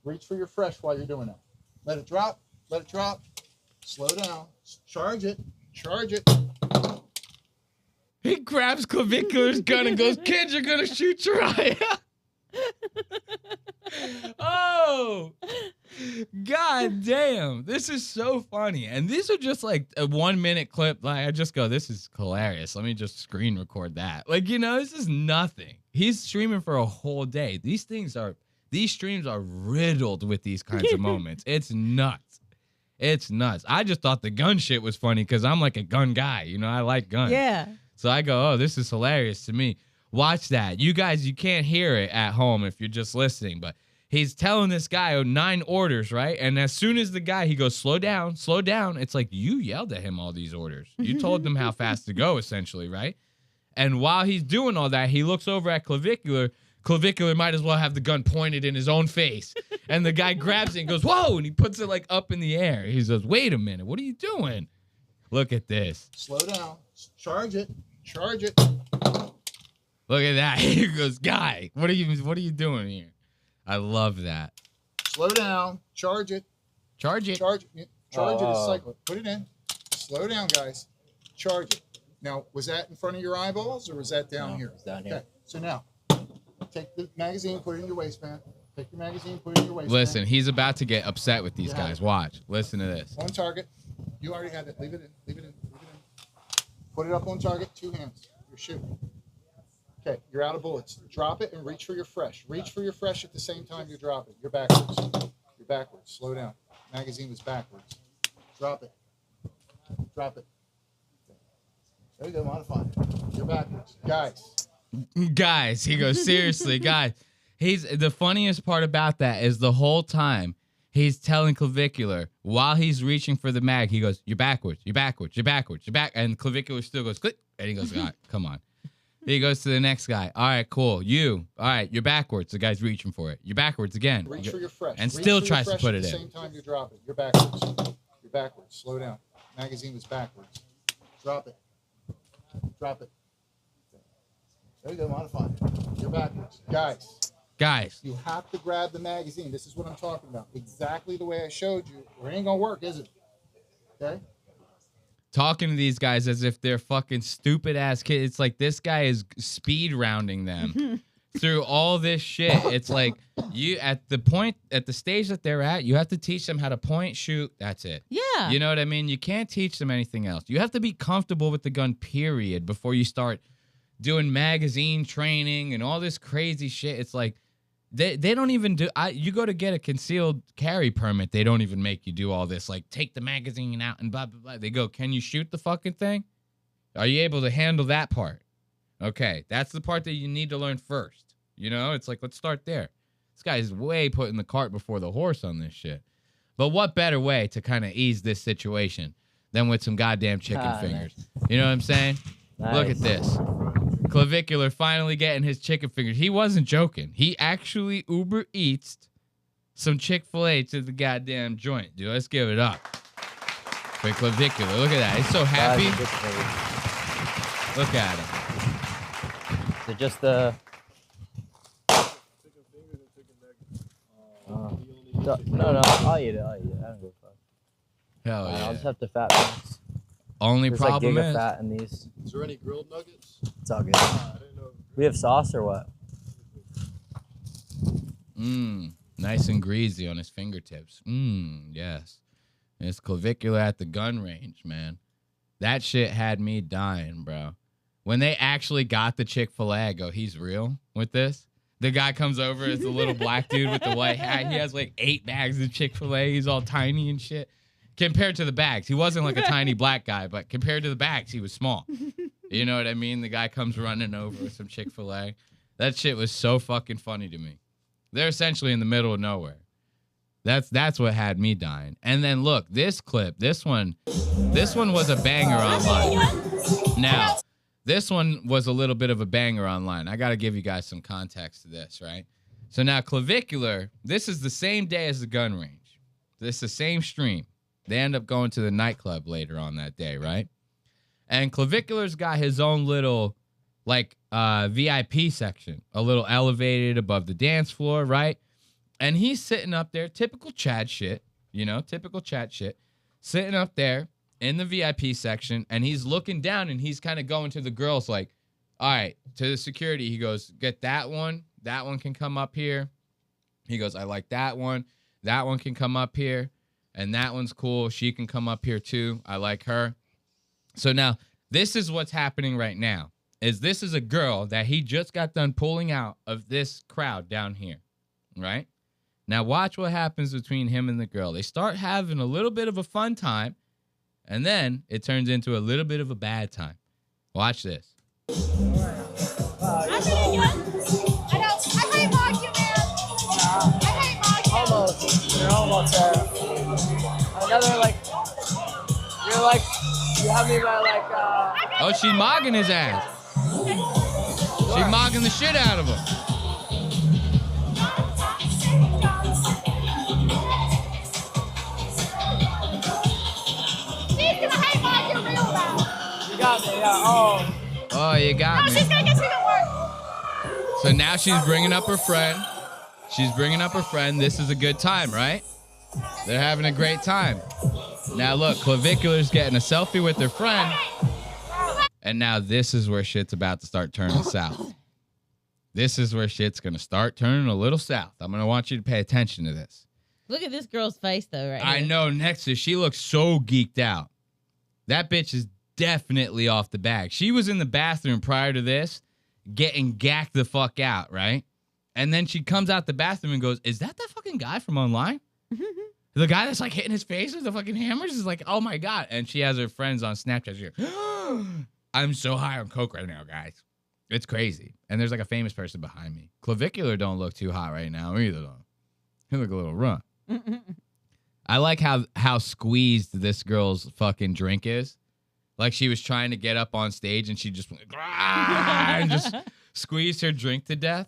Reach for your fresh while you're doing that. Let it drop. Slow down. Charge it. He grabs Clavicular's gun and goes, "Kid, you're going to shoot your eye out." Oh, god damn. This is so funny. And these are just like a 1-minute clip. Like, I just go, this is hilarious. Let me just screen record that. Like, this is nothing. He's streaming for a whole day. These streams are riddled with these kinds of moments. It's nuts. I just thought the gun shit was funny because I'm like a gun guy. I like guns. Yeah. So I go, oh, this is hilarious to me. Watch that. You guys, you can't hear it at home if you're just listening, but he's telling this guy 9 orders, right? And as soon as the guy, he goes, slow down. It's like, you yelled at him all these orders. You told him how fast to go, essentially, right? And while he's doing all that, he looks over at Clavicular. Clavicular might as well have the gun pointed in his own face. And the guy grabs it and goes, whoa, and he puts it like up in the air. He says, wait a minute, what are you doing? Look at this. Slow down. Charge it. Look at that. He goes, guy, what are you doing here? I love that. Slow down. Charge it. Charge it. Charge it is cycle. Put it in. Slow down, guys. Charge it. Now, was that in front of your eyeballs or was that down here? It's down here. Okay. So now, take the magazine, put it in your waistband. Take your magazine, put it in your waistband. Listen, he's about to get upset with these guys. Watch. Listen to this. On target. You already had it. Leave it in. Put it up on target. 2 hands. You're shooting. Okay, you're out of bullets. Drop it and reach for your fresh. Reach for your fresh at the same time you drop it. You're backwards. Slow down. Magazine was backwards. Drop it. There you go, modify it. You're backwards. Guys, he goes, seriously, guys. The funniest part about that is the whole time he's telling Clavicular, while he's reaching for the mag, he goes, you're backwards. And Clavicular still goes, click. And he goes, all right, come on. He goes to the next guy. All right, cool. You. All right, you're backwards. The guy's reaching for it. You're backwards again. Reach for your fresh. And still tries to put it in. At the same time you drop it. You're backwards. Slow down. Magazine was backwards. Drop it. There you go, modify it. You're backwards. Guys. You have to grab the magazine. This is what I'm talking about. Exactly the way I showed you. Or it ain't going to work, is it? Okay? Talking to these guys as if they're fucking stupid ass kids. It's like this guy is speed rounding them through all this shit. It's like you at the stage that they're at, you have to teach them how to point, shoot. That's it. Yeah. You know what I mean? You can't teach them anything else. You have to be comfortable with the gun, period, before you start doing magazine training and all this crazy shit. It's like they don't even do. You go to get a concealed carry permit, they don't even make you do all this. Like, take the magazine out and blah blah blah. They go, can you shoot the fucking thing? Are you able to handle that part? Okay, that's the part that you need to learn first. It's like, let's start there. This guy's way putting the cart before the horse on this shit. But what better way to kind of ease this situation than with some goddamn chicken fingers? Nice. You know what I'm saying? Nice. Look at this. Clavicular finally getting his chicken fingers. He wasn't joking. He actually Uber Eats some Chick-fil-A to the goddamn joint. Dude, let's give it up for Clavicular. Look at that. He's so happy. Look at him. So just the... No, I'll eat it. I don't give a fuck. Hell yeah. I'll just have the fat ones. Only There's problem like is... fat in these. Is there any grilled nuggets? It's all good. We have sauce or what? Nice and greasy on his fingertips. Yes. It's Clavicular at the gun range, man. That shit had me dying, bro. When they actually got the Chick-fil-A, I go, he's real with this? The guy comes over, it's a little black dude with the white hat. He has like 8 bags of Chick-fil-A. He's all tiny and shit. Compared to the bags, he wasn't like a tiny black guy, but compared to the bags, he was small. You know what I mean? The guy comes running over with some Chick-fil-A. That shit was so fucking funny to me. They're essentially in the middle of nowhere. That's what had me dying. And then look, this clip, this one was a banger online. Now, this one was a little bit of a banger online. I got to give you guys some context to this, right? So now Clavicular, this is the same day as the gun range. This is the same stream. They end up going to the nightclub later on that day, right? And Clavicular's got his own little, like, VIP section, a little elevated above the dance floor, right? And he's sitting up there, typical Chad shit, you know, typical Chad shit, sitting up there in the VIP section, and he's looking down, and he's kind of going to the girls like, all right, to the security, he goes, get that one can come up here. He goes, I like that one can come up here. And that one's cool. She can come up here too. I like her. So now, this is what's happening right now. This is a girl that he just got done pulling out of this crowd down here, right? Now watch what happens between him and the girl. They start having a little bit of a fun time, and then it turns into a little bit of a bad time. Watch this. I hate Marky, man. I hate Marky. Almost. You're almost there. Another, like, you're like, you have me by, like, Oh, she's mogging his ass. She's mogging the shit out of him. She's gonna hate Marky real bad. You got me, yeah. Oh, you got me. She's gonna get even worse. So now she's bringing up her friend. This is a good time, right? They're having a great time. Now look, Clavicular's getting a selfie with their friend. And now this is where shit's about to start turning south. This is where shit's going to start turning a little south. I'm going to want you to pay attention to this. Look at this girl's face, though, right I here. know, next to she looks so geeked out. That bitch is definitely off the bag. She was in the bathroom prior to this getting gacked the fuck out, right? And then she comes out the bathroom and goes, is that fucking guy from online? The guy that's like hitting his face with the fucking hammers is like, oh my God. And she has her friends on Snapchat. She's like, I'm so high on coke right now, guys. It's crazy. And there's like a famous person behind me. Clavicular don't look too hot right now either, though. He look a little rough. I like how squeezed this girl's fucking drink is. Like she was trying to get up on stage and she just went, and just squeezed her drink to death.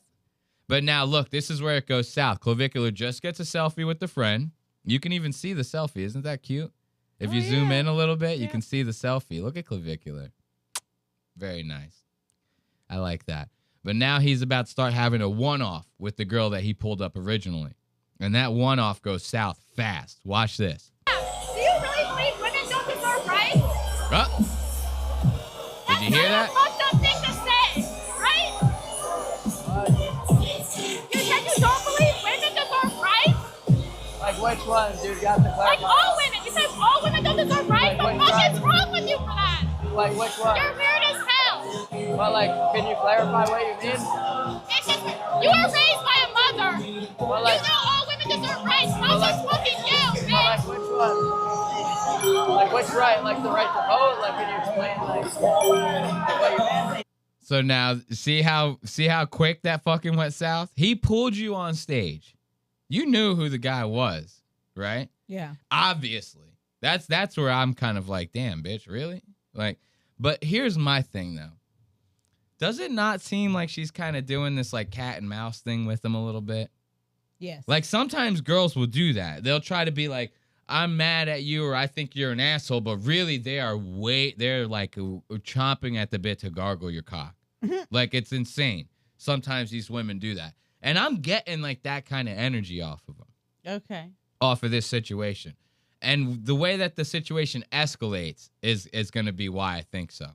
But now look, this is where it goes south. Clavicular just gets a selfie with the friend. You can even see the selfie. Isn't that cute? If you zoom in a little bit, you can see the selfie. Look at Clavicular. Very nice. I like that. But now he's about to start having a one-off with the girl that he pulled up originally. And that one-off goes south fast. Watch this. Do you really believe women don't deserve rights? Did you hear that? Fucked up thing to say, right? You said you don't believe women deserve rights? Like which one, dude? You have to clarify. Like all women. You said all women don't deserve rights? What the fuck is wrong with you for that? Like which one? You're weird as hell. Well, like, can you clarify what you mean? It's just, you were raised by a mother. Well, like, you know all women deserve rights. Most are fucking you, bitch. Like which one? Like which right? Like the right to vote? Like, can you explain like what you mean? So now, see how quick that fucking went south? He pulled you on stage. You knew who the guy was, right? Yeah. Obviously. That's where I'm kind of like, damn, bitch, really? Like, But here's my thing, though. Does it not seem like she's kind of doing this like cat and mouse thing with him a little bit? Yes. Like sometimes girls will do that. They'll try to be like, I'm mad at you or I think you're an asshole, but really they're like chomping at the bit to gargle your cock. Like it's insane. Sometimes these women do that. And I'm getting like that kind of energy off of them. Okay. Off of this situation. And the way that the situation escalates is going to be why I think so.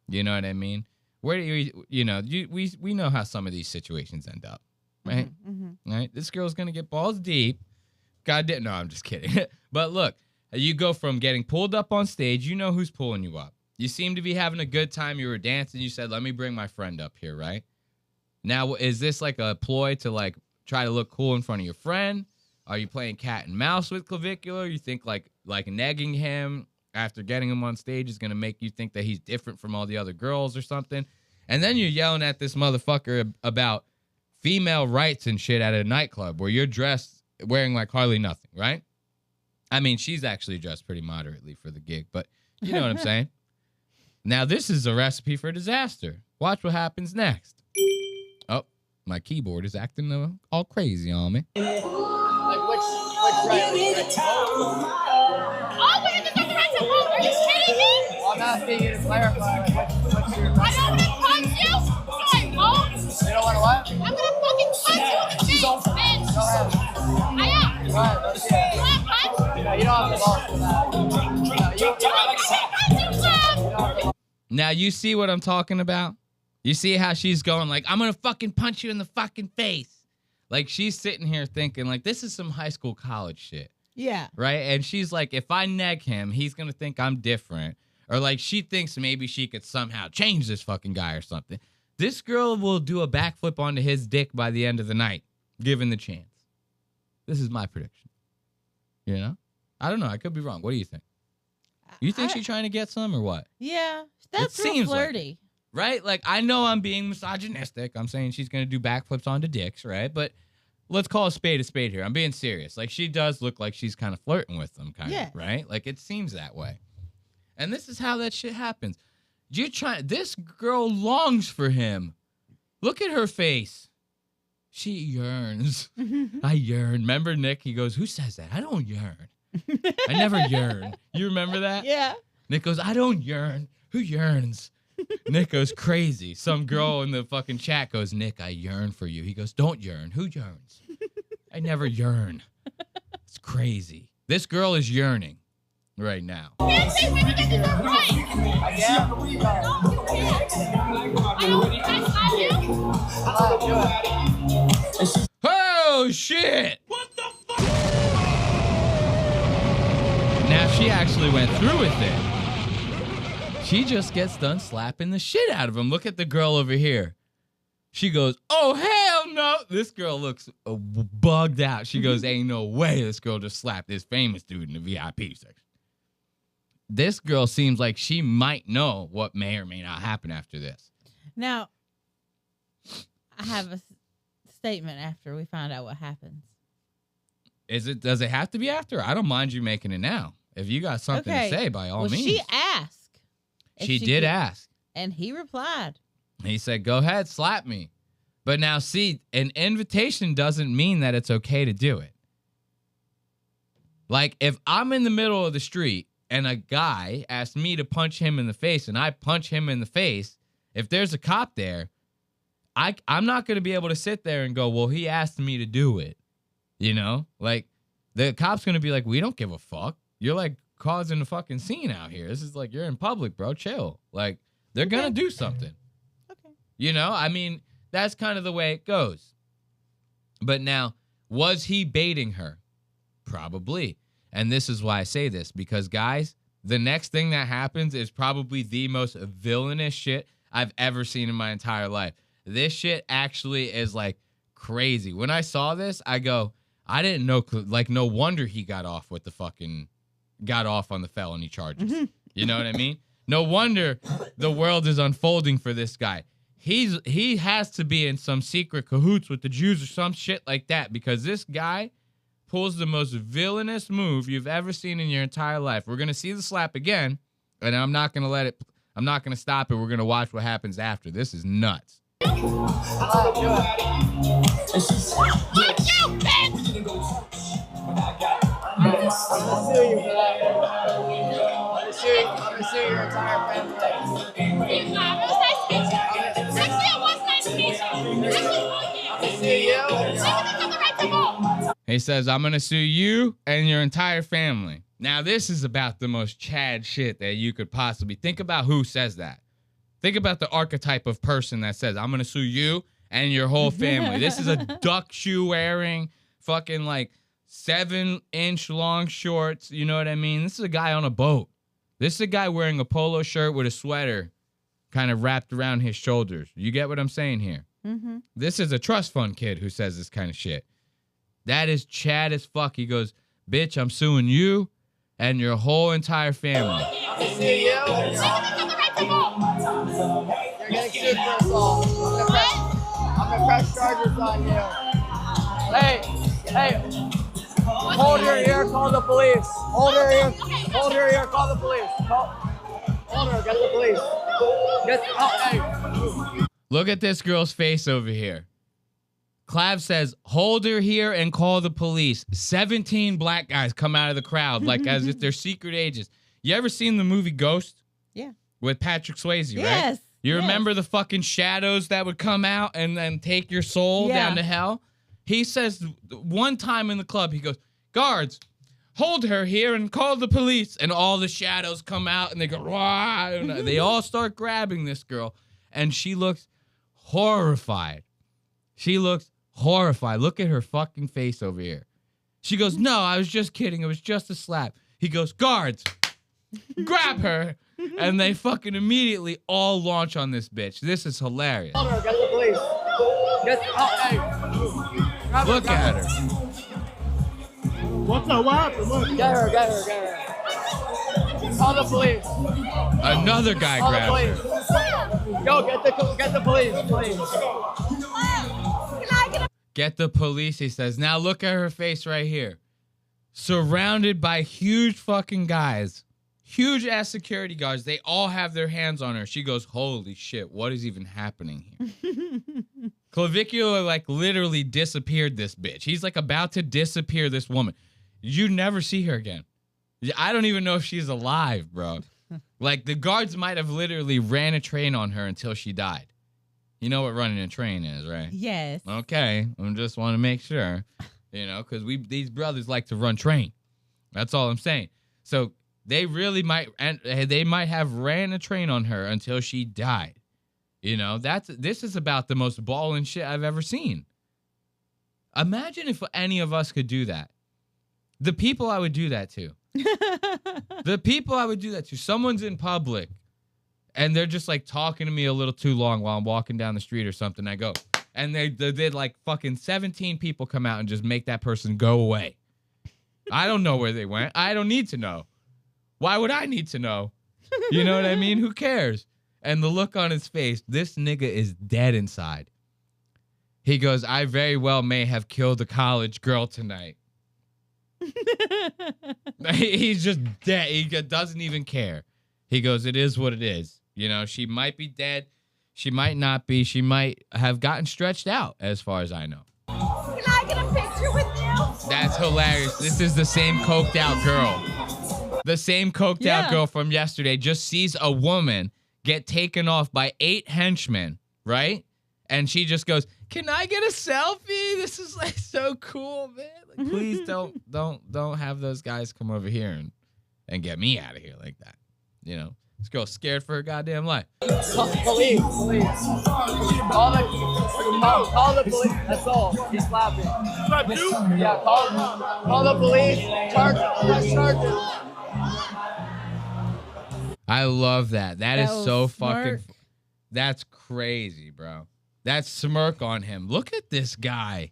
You know what I mean? Where do we know how some of these situations end up, right? Right? This girl's going to get balls deep. No, I'm just kidding. But look, you go from getting pulled up on stage. You know who's pulling you up. You seem to be having a good time. You were dancing. You said, let me bring my friend up here, right? Now, is this like a ploy to like try to look cool in front of your friend? Are you playing cat and mouse with Clavicular? You think like negging him after getting him on stage is going to make you think that he's different from all the other girls or something? And then you're yelling at this motherfucker about female rights and shit at a nightclub where you're dressed wearing like hardly nothing, right? I mean, she's actually dressed pretty moderately for the gig, but you know what I'm saying? Now, this is a recipe for disaster. Watch what happens next. Oh, my keyboard is acting all crazy on me. Oh, wait, this is not the right phone. Are you kidding me? I'm asking you to clarify. What's your... I don't want to punch you, so I won't. You don't want to what? I'm going to fucking punch you in the face, bitch. Go ahead. I am. Go ahead, let's see it. You want to punch? No, you don't have the balls for that. Now, you see what I'm talking about? You see how she's going like, I'm going to fucking punch you in the fucking face. Like, she's sitting here thinking, like, this is some high school college shit. Yeah. Right? And she's like, if I neg him, he's going to think I'm different. Or, like, she thinks maybe she could somehow change this fucking guy or something. This girl will do a backflip onto his dick by the end of the night, given the chance. This is my prediction. You know? I don't know. I could be wrong. What do you think? You think she's trying to get some or what? Yeah. That's real flirty. Right? Like, I know I'm being misogynistic. I'm saying she's going to do backflips onto dicks, right? But let's call a spade here. I'm being serious. Like, she does look like she's kind of flirting with them, kind of, right? Like, it seems that way. And this is how that shit happens. This girl longs for him. Look at her face. She yearns. I yearn. Remember Nick? He goes, who says that? I don't yearn. I never yearn. You remember that? Yeah. Nick goes, I don't yearn. Who yearns? Nick goes crazy. Some girl in the fucking chat goes, Nick, I yearn for you. He goes, don't yearn. Who yearns? I never yearn. It's crazy. This girl is yearning right now. Can't say women get this right. Yeah. No, you can't. I don't think I saw you. Oh, shit. What the fuck? Now she actually went through with it. She just gets done slapping the shit out of him. Look at the girl over here. She goes, oh, hell no. This girl looks bugged out. She goes, ain't no way this girl just slapped this famous dude in the VIP section. This girl seems like she might know what may or may not happen after this. Now, I have a statement after we find out what happens. Does it have to be after? I don't mind you making it now. If you got something to say, by all means. She asked. She did ask. And he replied. He said, go ahead, slap me. But now, see, an invitation doesn't mean that it's okay to do it. Like, if I'm in the middle of the street and a guy asked me to punch him in the face and I punch him in the face, if there's a cop there, I'm not going to be able to sit there and go, well, he asked me to do it. You know? Like, the cop's going to be like, we don't give a fuck. You're, like, causing a fucking scene out here. This is like, you're in public, bro. Chill. Like, they're going to do something. Okay. You know? I mean, that's kind of the way it goes. But now, was he baiting her? Probably. And this is why I say this. Because, guys, the next thing that happens is probably the most villainous shit I've ever seen in my entire life. This shit actually is, like, crazy. When I saw this, I go, I didn't know, like, no wonder he got off on the felony charges. You know what I mean? No wonder the world is unfolding for this guy. He has to be in some secret cahoots with the Jews or some shit like that, because this guy pulls the most villainous move you've ever seen in your entire life. We're going to see the slap again, and I'm not going I'm not going to stop it. We're going to watch what happens after. This is nuts. I'm gonna sue you for that. I'm gonna sue your entire family. It was nice to meet you. I'm gonna sue you. The right to vote. He says, I'm going to sue you and your entire family. Now, this is about the most Chad shit that you could possibly think about. Who says that? Think about the archetype of person that says, I'm going to sue you and your whole family. This is a duck shoe wearing, fucking like 7-inch long shorts. You know what I mean? This is a guy on a boat. This is a guy wearing a polo shirt with a sweater kind of wrapped around his shoulders. You get what I'm saying here? Mm-hmm. This is a trust fund kid who says this kind of shit. That is Chad as fuck. He goes, bitch, I'm suing you and your whole entire family. I'm gonna sue you. You're getting sued for assault. I'm gonna press charges on you. Hey. Hold her here, call the police. Hold her here, call the police. Hold her, get the police. Hey. Look at this girl's face over here. Clav says, hold her here and call the police. 17 black guys come out of the crowd like as if they're secret agents. You ever seen the movie Ghost? Yeah. With Patrick Swayze, right? Yes. You remember the fucking shadows that would come out and then take your soul down to hell? He says one time in the club, he goes, guards, hold her here and call the police. And all the shadows come out and they go, wah, and they all start grabbing this girl. And she looks horrified. She looks horrified. Look at her fucking face over here. She goes, no, I was just kidding. It was just a slap. He goes, guards, grab her. And they fucking immediately all launch on this bitch. This is hilarious. Hold her, get the police. Look at her. What's up? What happened? Look. Get her. Call the police. Another guy grabs her. Yo, get the police, please. Get the police, he says. Now look at her face right here. Surrounded by huge fucking guys. Huge ass security guards. They all have their hands on her. She goes, holy shit, what is even happening here? Clavicular like literally disappeared this bitch. He's like about to disappear this woman. You never see her again. I don't even know if she's alive, bro. Like the guards might have literally ran a train on her until she died. You know what running a train is, right? Yes. Okay. I just want to make sure, you know, because these brothers like to run train. That's all I'm saying. So they really might, and they might have ran a train on her until she died. You know, this is about the most ballin' shit I've ever seen. Imagine if any of us could do that. The people I would do that to. The people I would do that to. Someone's in public and they're just like talking to me a little too long while I'm walking down the street or something. I go, and they did like fucking 17 people come out and just make that person go away. I don't know where they went. I don't need to know. Why would I need to know? You know what I mean? Who cares? And the look on his face, this nigga is dead inside. He goes, I very well may have killed a college girl tonight. He's just dead. He doesn't even care. He goes, it is what it is. You know, she might be dead. She might not be. She might have gotten stretched out, as far as I know. Can I get a picture with you? That's hilarious. This is the same coked out girl. The same coked out girl from yesterday just sees a woman get taken off by 8 henchmen, right? And she just goes, can I get a selfie? This is like so cool, man. Like, please don't have those guys come over here and get me out of here like that. You know, this girl's scared for her goddamn life. Police. Call the police. That's all. He's laughing. Yeah, call the police. Press charges. I love that. That is so smirk. fucking. That's crazy, bro. That smirk on him. Look at this guy.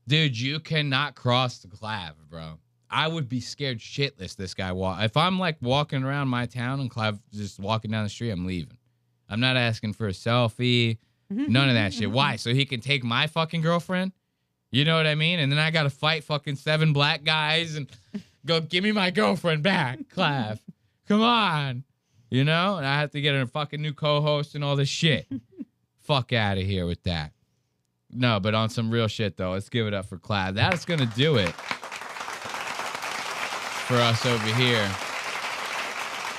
Dude, you cannot cross the Clav, bro. I would be scared shitless this guy walk. If I'm like walking around my town and Clav just walking down the street, I'm leaving. I'm not asking for a selfie. None of that shit. Why? So he can take my fucking girlfriend? You know what I mean? And then I got to fight fucking 7 black guys and go, give me my girlfriend back, Clav. Come on. You know? And I have to get a fucking new co-host and all this shit. Fuck out of here with that. No, but on some real shit, though, let's give it up for Clav. That's going to do it for us over here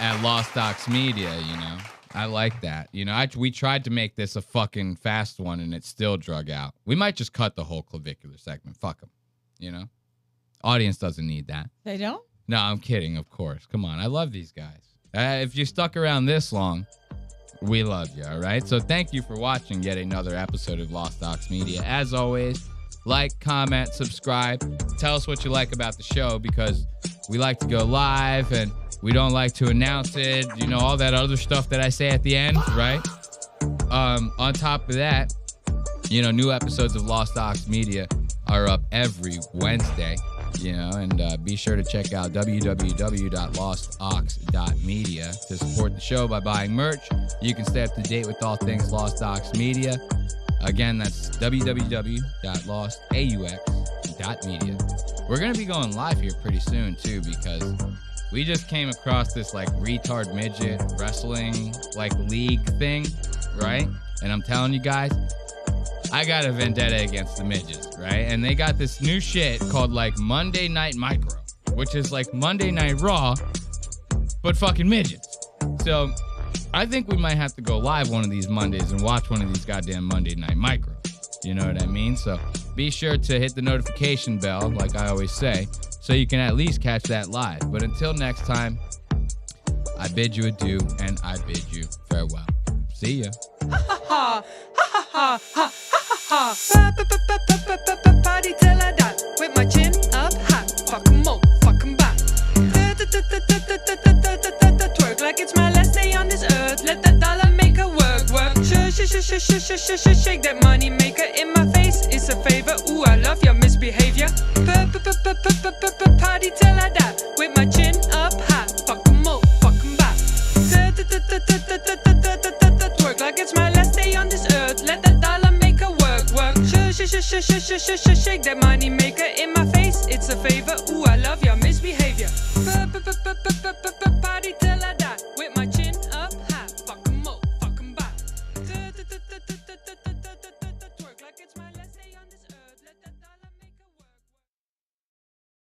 at Lost Ox Media, you know. I like that. You know, we tried to make this a fucking fast one, and it's still drug out. We might just cut the whole clavicular segment. Fuck them, you know. Audience doesn't need that. They don't? No, I'm kidding, of course. Come on, I love these guys. If you stuck around this long, we love you, all right? So thank you for watching yet another episode of Lost Ox Media. As always, like, comment, subscribe. Tell us what you like about the show, because we like to go live and we don't like to announce it. You know, all that other stuff that I say at the end, right? On top of that, you know, new episodes of Lost Ox Media are up every Wednesday, you know, and be sure to check out www.lostox.media to support the show by buying merch. You can stay up to date with all things Lost Ox Media. Again, that's www.lostaux.media. We're going to be going live here pretty soon, too, because we just came across this, like, retard midget wrestling, like, league thing, right? And I'm telling you guys, I got a vendetta against the midgets, right? And they got this new shit called, like, Monday Night Micro, which is like Monday Night Raw, but fucking midgets. So I think we might have to go live one of these Mondays and watch one of these goddamn Monday Night Micros. You know what I mean? So be sure to hit the notification bell, like I always say, so you can at least catch that live. But until next time, I bid you adieu, and I bid you farewell. See ya. Party till I die with my chin up high. Fuck 'em up, fuck 'em back. Twerk like it's my last day on this earth. Let that dollar make her work. Shake that money maker in my face. It's a favor. Ooh, I love your misbehavior. Party till I die with my chin up high. Fuck 'em up, fuck 'em back. Twerk like it's my last day on this earth. Let that dollar make her work. Shake that money maker in my face. It's a favor. Ooh, I love your misbehavior. Party till